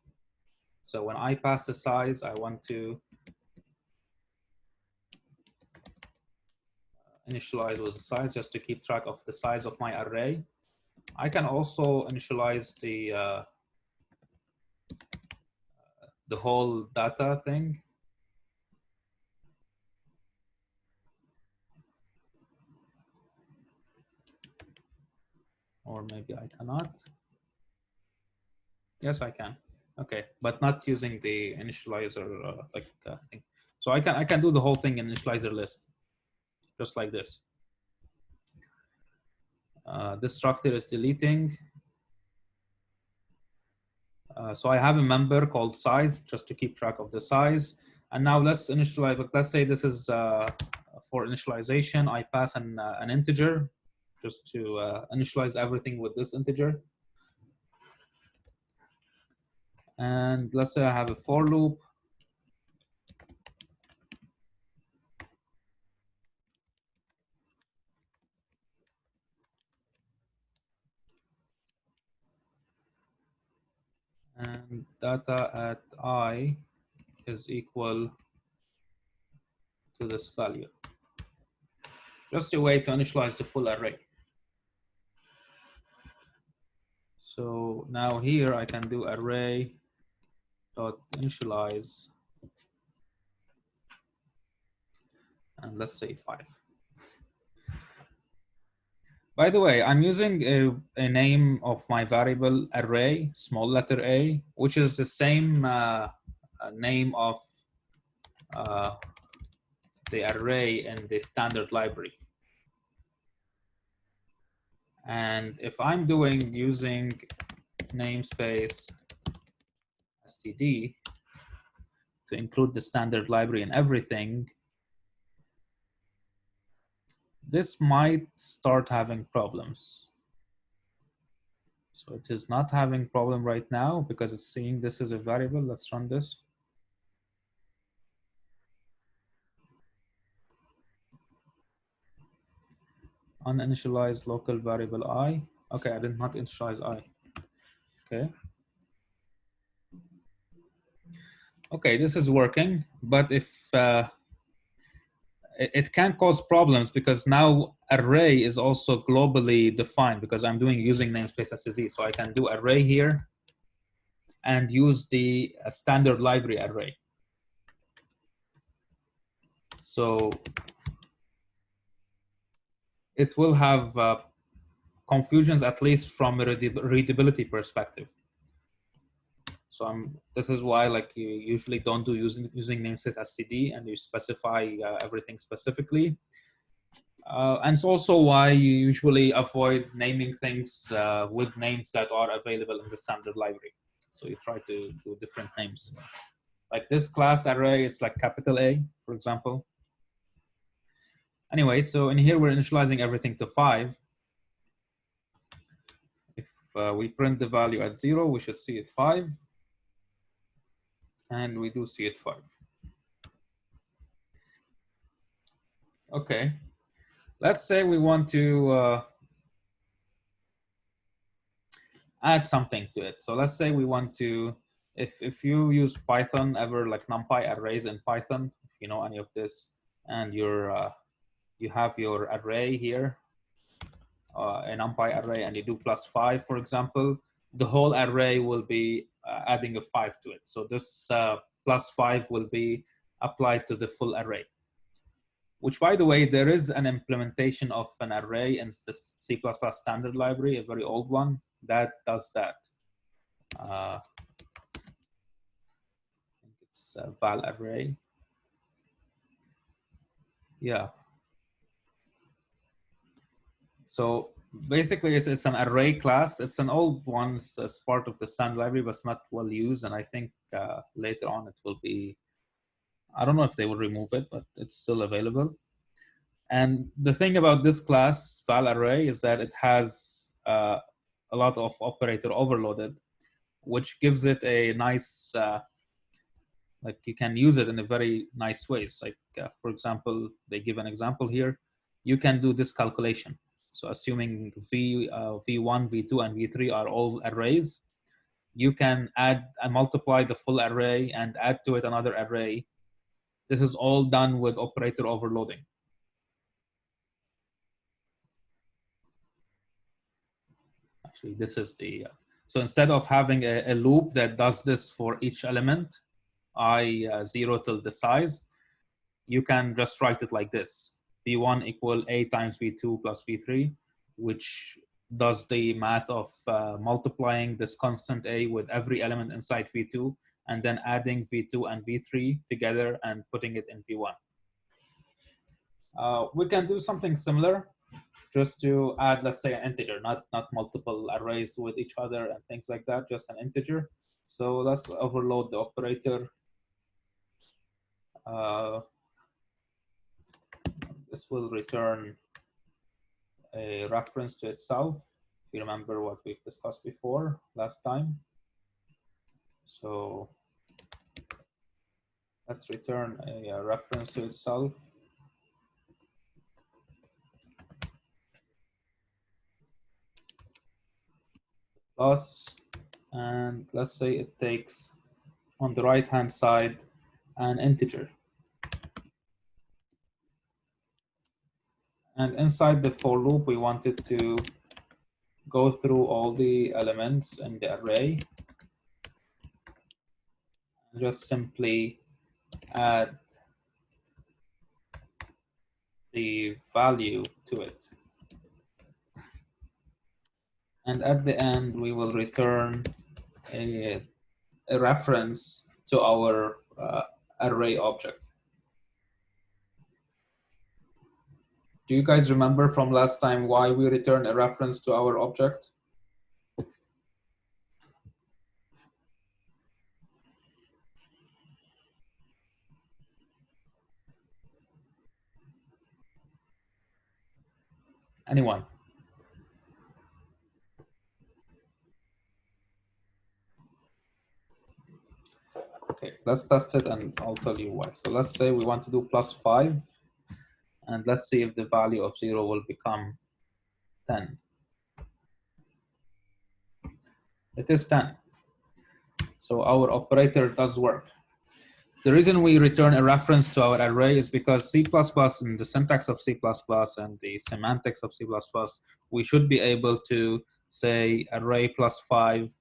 So when I pass the size, I want to initialize with size just to keep track of the size of my array. I can also initialize the whole data thing. Or maybe I cannot. Yes, I can. Okay, but not using the initializer thing. So I can do the whole thing in initializer list, just like this. This structure is deleting. So I have a member called size just to keep track of the size. And now let's initialize. Let's say this is for initialization. I pass an integer just to initialize everything with this integer. And let's say I have a for loop. And data at I is equal to this value. Just a way to initialize the full array. So now here I can do array dot initialize, and let's say 5. By the way, I'm using a name of my variable array, small letter a, which is the same name of the array in the standard library. And if I'm using namespace std to include the standard library and everything, this might start having problems. So it is not having problem right now because it's seeing this as a variable. Let's run this. Uninitialized local variable I. Okay, I did not initialize I. Okay. Okay, this is working, but if it can cause problems because now array is also globally defined because I'm doing using namespace SSD. So I can do array here and use the standard library array. So it will have confusions, at least from a readability perspective. So this is why you usually don't do using namespace std and you specify everything specifically. And it's also why you usually avoid naming things with names that are available in the standard library. So you try to do different names. Like this class array is like capital A, for example. Anyway, so in here we're initializing everything to 5. If we print the value at 0, we should see it 5. And we do see it 5. Okay. Let's say we want to add something to it. So let's say we want to, if you use Python ever, like NumPy arrays in Python, if you know any of this, and you have your array here, a NumPy array, and you do +5, for example, the whole array will be adding a 5 to it. So this +5 will be applied to the full array. Which, by the way, there is an implementation of an array in the C++ standard library, a very old one, that does that. I think it's val array. Yeah. So basically, it's an array class. It's an old one as part of the standard library, but it's not well used. And I think later on it will be, I don't know if they will remove it, but it's still available. And the thing about this class, val array, is that it has a lot of operator overloaded, which gives it a nice, like you can use it in a very nice ways. Like, for example, they give an example here. You can do this calculation. So assuming V1, V2, and V3 are all arrays, you can add and multiply the full array and add to it another array. This is all done with operator overloading. Actually, this is the, so instead of having a loop that does this for each element, I0 till the size, you can just write it like this. V1 equal A times V2 plus V3, which does the math of multiplying this constant A with every element inside V2, and then adding V2 and V3 together and putting it in V1. We can do something similar, just to add, let's say, an integer, not multiple arrays with each other and things like that, just an integer. So let's overload the operator. This will return a reference to itself. If you remember what we've discussed before last time. So let's return a reference to itself. Plus, and let's say it takes on the right-hand side an integer. And inside the for loop, we wanted to go through all the elements in the array and just simply add the value to it. And at the end, we will return a reference to our array object. Do you guys remember from last time why we return a reference to our object? Anyone? Okay, let's test it and I'll tell you why. So let's say we want to do +5, and let's see if the value of 0 will become 10. It is 10. So our operator does work. The reason we return a reference to our array is because C++ and the syntax of C++ and the semantics of C++, we should be able to say array +5,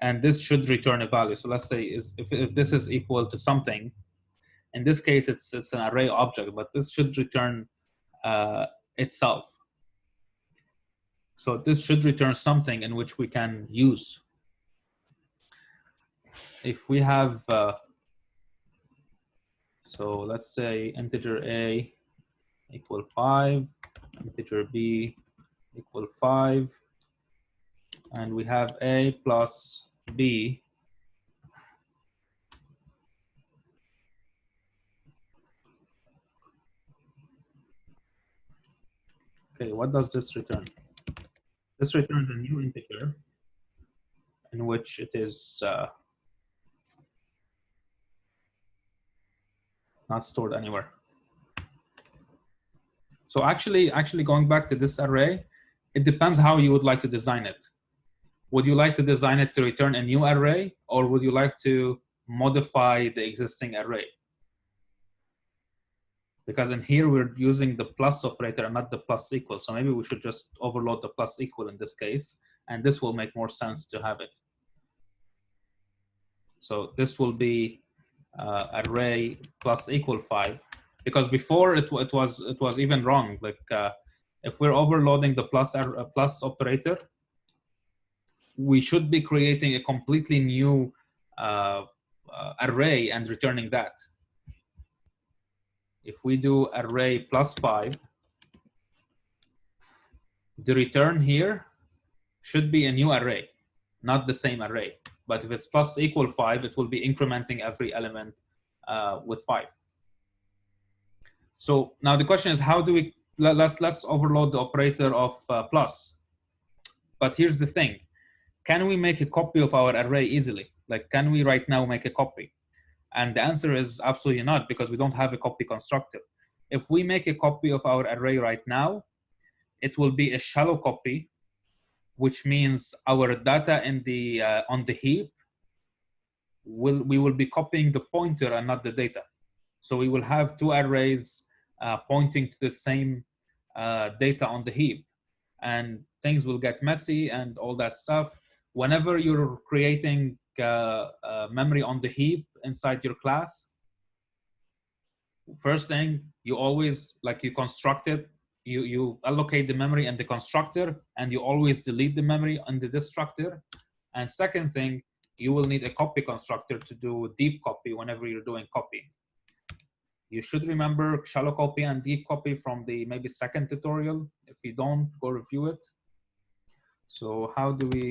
and this should return a value. So let's say if this is equal to something, in this case it's an array object, but this should return itself. So this should return something in which we can use. If we have, so let's say integer A equal 5, integer B equal 5, and we have A plus B. Okay, what does this return? This returns a new integer in which it is not stored anywhere. So actually going back to this array, it depends how you would like to design it. Would you like to design it to return a new array, or would you like to modify the existing array? Because in here we're using the plus operator and not the plus equal. So maybe we should just overload the plus equal in this case, and this will make more sense to have it. So this will be array plus equal 5, because before it was even wrong. Like if we're overloading the plus operator, we should be creating a completely new array and returning that. If we do array +5, the return here should be a new array, not the same array. But if it's plus equal 5, it will be incrementing every element with 5. So now the question is, how do we, let's overload the operator of plus. But here's the thing. Can we make a copy of our array easily? Like, can we right now make a copy? And the answer is absolutely not, because we don't have a copy constructor. If we make a copy of our array right now, it will be a shallow copy, which means our data in the on the heap we will be copying the pointer and not the data. So we will have two arrays pointing to the same data on the heap. And things will get messy and all that stuff. Whenever you're creating memory on the heap inside your class, first thing, you always, like, you construct it, you allocate the memory in the constructor, and you always delete the memory in the destructor. And second thing, you will need a copy constructor to do deep copy whenever you're doing copy. You should remember shallow copy and deep copy from the maybe second tutorial. If you don't, go review it. So how do we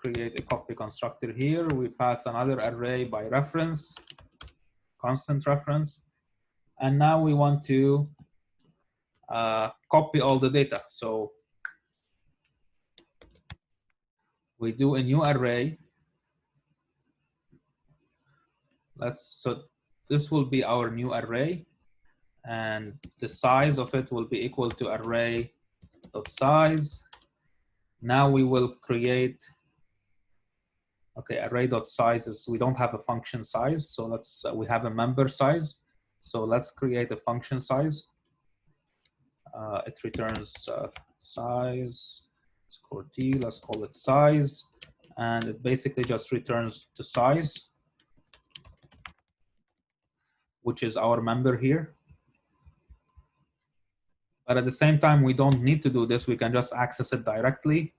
create a copy constructor here? We pass another array by reference, constant reference. And now we want to copy all the data. So we do a new array. So this will be our new array, and the size of it will be equal to array.size. Now we will create, okay, array.size is, we don't have a function size, so we have a member size. So let's create a function size. It returns size, T, let's call it size, and it basically just returns the size, which is our member here. But at the same time, we don't need to do this. We can just access it directly.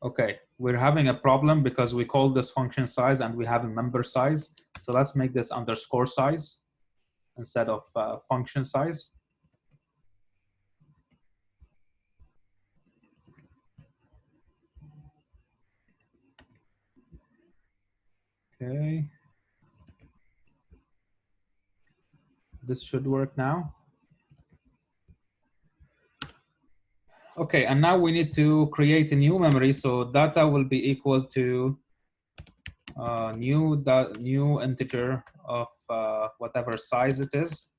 Okay, we're having a problem because we called this function size and we have a member size. So let's make this underscore size instead of function size. Okay. This should work now. Okay, and now we need to create a new memory. So data will be equal to new integer of whatever size it is.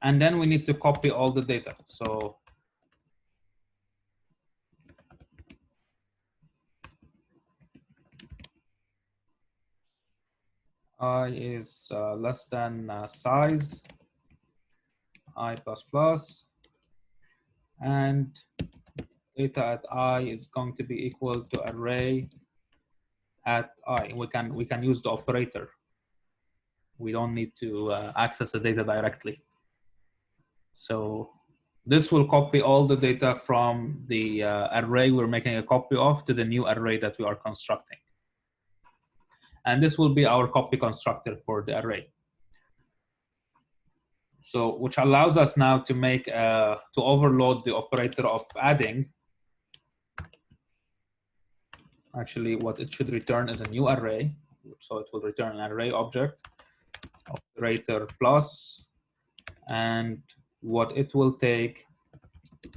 And then we need to copy all the data. So I is less than size, I plus, and data at I is going to be equal to array at I. We can use the operator. We don't need to access the data directly. So this will copy all the data from the array we're making a copy of to the new array that we are constructing. And this will be our copy constructor for the array. So which allows us now to make to overload the operator of adding. Actually, what it should return is a new array. So it will return an array object, operator plus, and what it will take,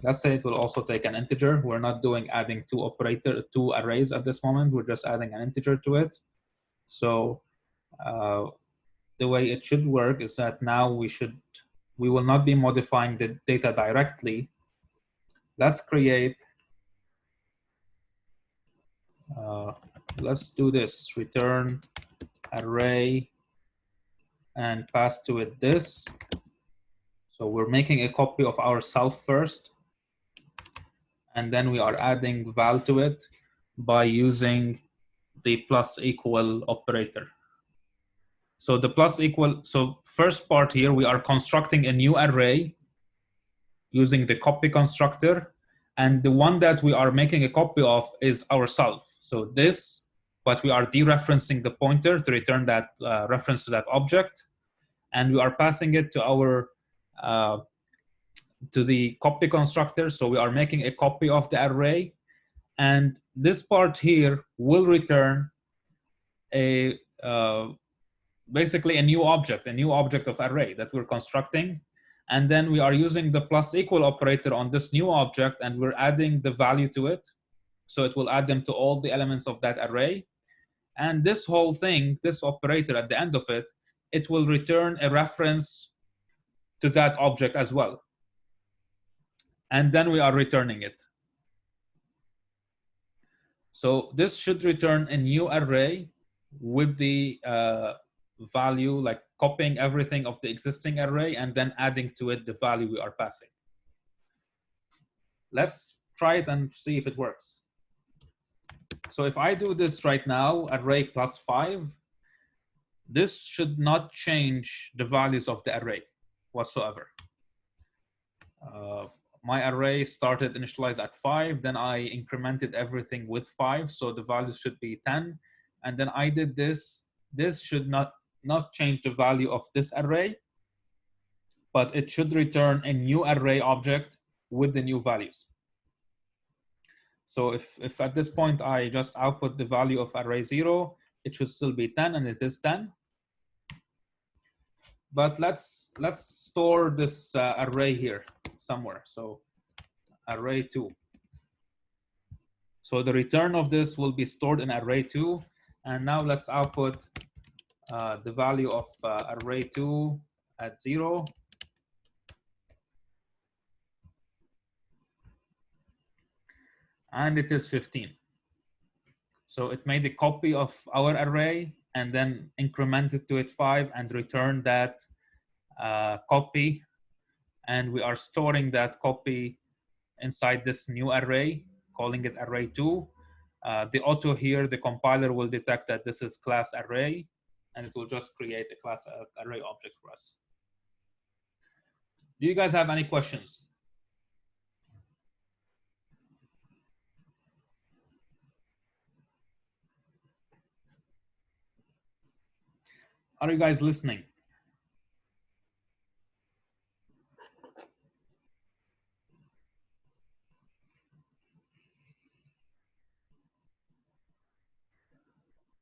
let's say it will also take an integer. We're not doing adding two arrays at this moment. We're just adding an integer to it. So the way it should work is that now we will not be modifying the data directly. Let's create, let's do this, return array and pass to it this. So we're making a copy of ourselves first, and then we are adding val to it by using the plus equal operator. So the plus equal, so first part here, we are constructing a new array using the copy constructor, and the one that we are making a copy of is ourself. So this, but we are dereferencing the pointer to return that reference to that object, and we are passing it to our to the copy constructor. So we are making a copy of the array, and this part here will return a basically a new object of array that we're constructing. And then we are using the plus equal operator on this new object, and we're adding the value to it. So it will add them to all the elements of that array. And this whole thing, this operator at the end of it, it will return a reference to that object as well. And then we are returning it. So this should return a new array with the value, like copying everything of the existing array and then adding to it the value we are passing. Let's try it and see if it works. So if I do this right now, array plus 5, this should not change the values of the array whatsoever. My array started initialized at 5, then I incremented everything with 5, so the values should be 10. And then I did this. This should not change the value of this array, but it should return a new array object with the new values. So if at this point I just output the value of array 0, it should still be 10, and it is 10. But let's store this array here somewhere. So array 2. So the return of this will be stored in array 2. And now let's output the value of array 2 at 0. And it is 15. So it made a copy of our array and then incremented to it 5 and returned that copy. And we are storing that copy inside this new array, calling it array 2. The auto here, the compiler will detect that this is class array, and it will just create a class array object for us. Do you guys have any questions? Are you guys listening?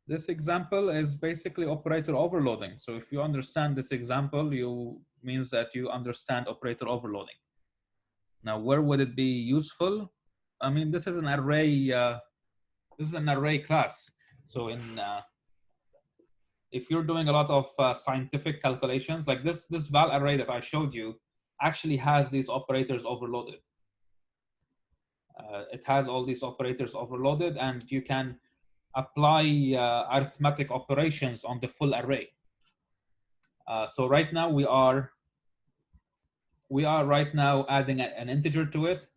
This example is basically operator overloading. So if you understand this example, means that you understand operator overloading. Now, where would it be useful? I mean, this is an array. This is an array class. So if you're doing a lot of scientific calculations, like this val array that I showed you, actually has these operators overloaded. It has all these operators overloaded, and you can apply arithmetic operations on the full array. So right now we are right now adding an integer to it.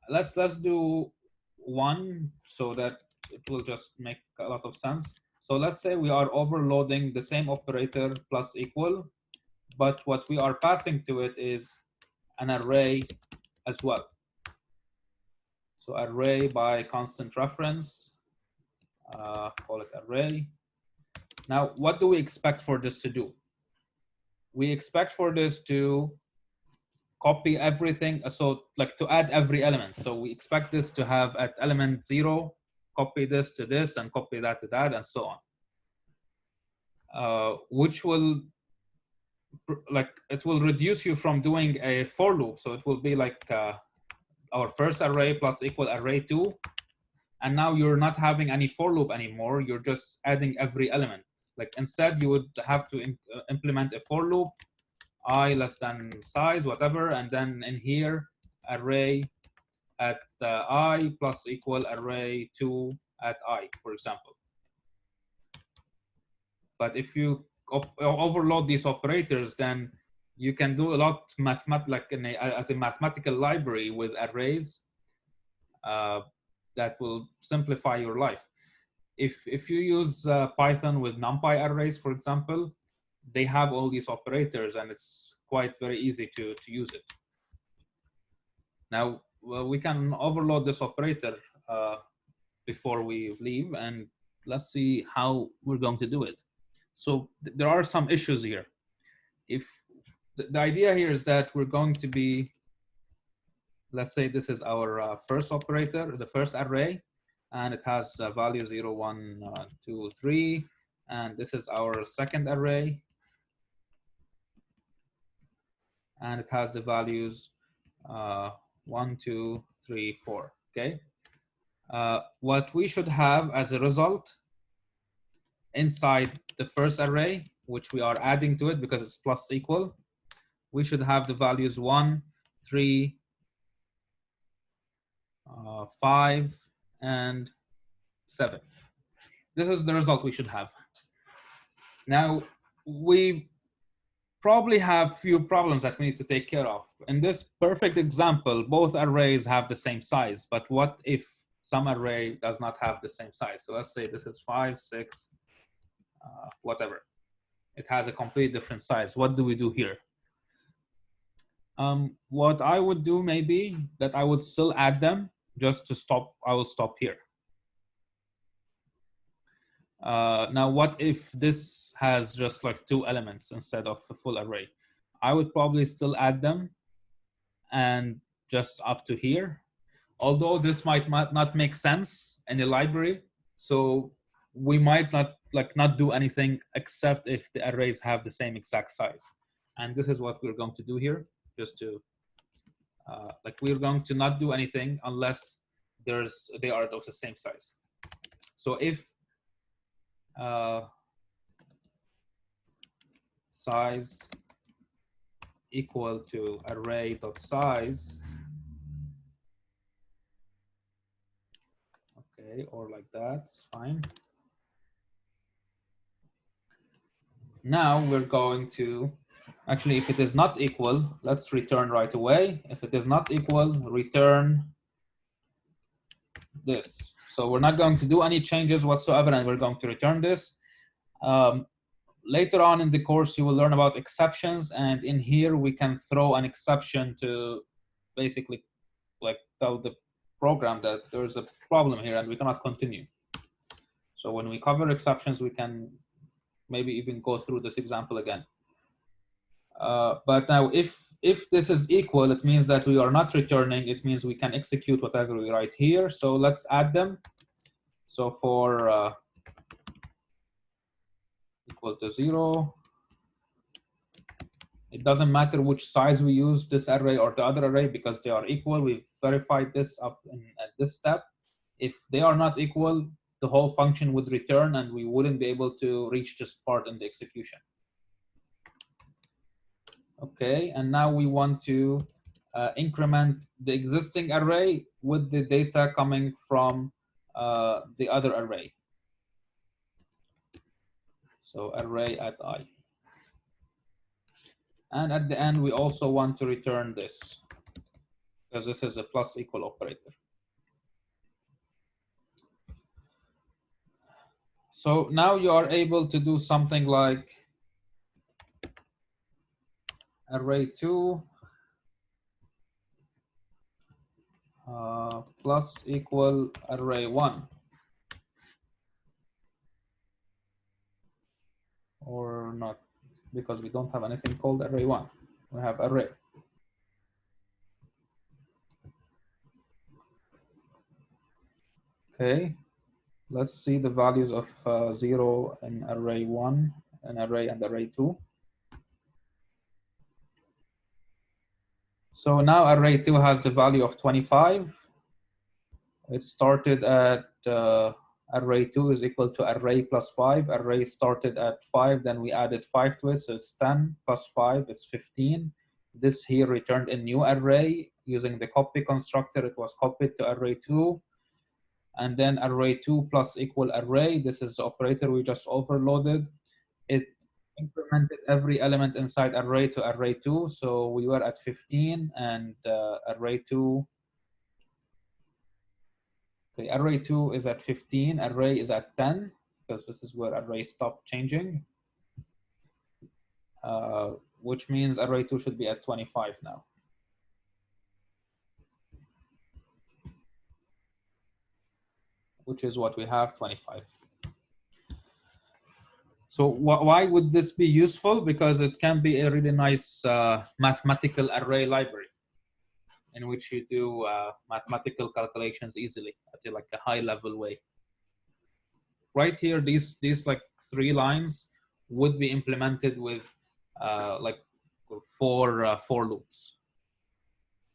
Let's do 1 so that it will just make a lot of sense. So let's say we are overloading the same operator plus equal, but what we are passing to it is an array as well. So array by constant reference, call it array. Now, what do we expect for this to do? We expect for this to copy everything, so like to add every element. So we expect this to have at element 0, copy this to this, and copy that to that, and so on. Which will, like, it will reduce you from doing a for loop. So it will be like our first array plus equal array 2. And now you're not having any for loop anymore. You're just adding every element. Like instead, you would have to implement a for loop, I less than size, whatever, and then in here, array at I plus equal array 2 at I, for example. But if you overload these operators, then you can do a lot as a mathematical library with arrays that will simplify your life. If you use Python with NumPy arrays, for example, they have all these operators, and it's quite very easy to use it. Now, we can overload this operator before we leave, and let's see how we're going to do it. So there are some issues here. If the idea here is that we're going to be, let's say this is our first operator, the first array, and it has value 0, 1, 2, 3, and this is our second array, and it has the values 1, 2, 3, 4. Okay. What we should have as a result inside the first array, which we are adding to it because it's plus equal, we should have the values 1, 3, 5, and 7. This is the result we should have. Now, we probably have few problems that we need to take care of. In this perfect example, both arrays have the same size, but what if some array does not have the same size? So let's say this is 5, 6, whatever. It has a completely different size. What do we do here? What I would do maybe that I would still add them just to stop. I will stop here. Now, what if this has just like 2 elements instead of a full array? I would probably still add them and just up to here. Although this might not make sense in the library, so we might not do anything except if the arrays have the same exact size. And this is what we're going to do here, just to we're going to not do anything unless they are of the same size. So if size equal to array.size, okay, or like that, it's fine. Now we're going to, actually, if it is not equal, let's return right away. If it is not equal, return this. So we're not going to do any changes whatsoever, and we're going to return this. Later on in the course, you will learn about exceptions, and in here we can throw an exception to basically tell the program that there's a problem here and we cannot continue. So when we cover exceptions, we can maybe even go through this example again. But now if this is equal, it means that we are not returning. It means we can execute whatever we write here. So let's add them. So for equal to 0, it doesn't matter which size we use, this array or the other array, because they are equal. We've verified this up at this step. If they are not equal, the whole function would return and we wouldn't be able to reach this part in the execution. Okay, and now we want to increment the existing array with the data coming from the other array. So array at I. And at the end, we also want to return this, because this is a plus equal operator. So now you are able to do something like array2 plus equal array1. Or not, because we don't have anything called array1. We have array. Okay, let's see the values of 0 in array1, and array2. So now array2 has the value of 25. It started at array2 is equal to array plus 5. Array started at 5, then we added 5 to it, so it's 10 plus 5, it's 15. This here returned a new array using the copy constructor. It was copied to array2. And then array2 plus equal array, this is the operator we just overloaded. It incremented every element inside array to array2. So we were at 15, and array2, okay, array2 is at 15, array is at 10, because this is where array stopped changing, which means array2 should be at 25 now. Which is what we have, 25. So why would this be useful? Because it can be a really nice mathematical array library in which you do mathematical calculations easily at like a high level way. Right here, these like 3 lines would be implemented with like 4 for loops,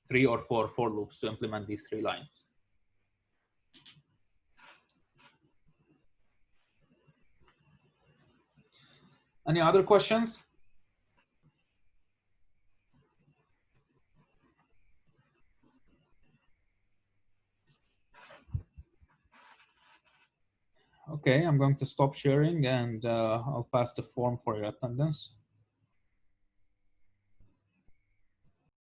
3 or 4 for loops to implement these 3 lines. Any other questions? Okay, I'm going to stop sharing and I'll pass the form for your attendance.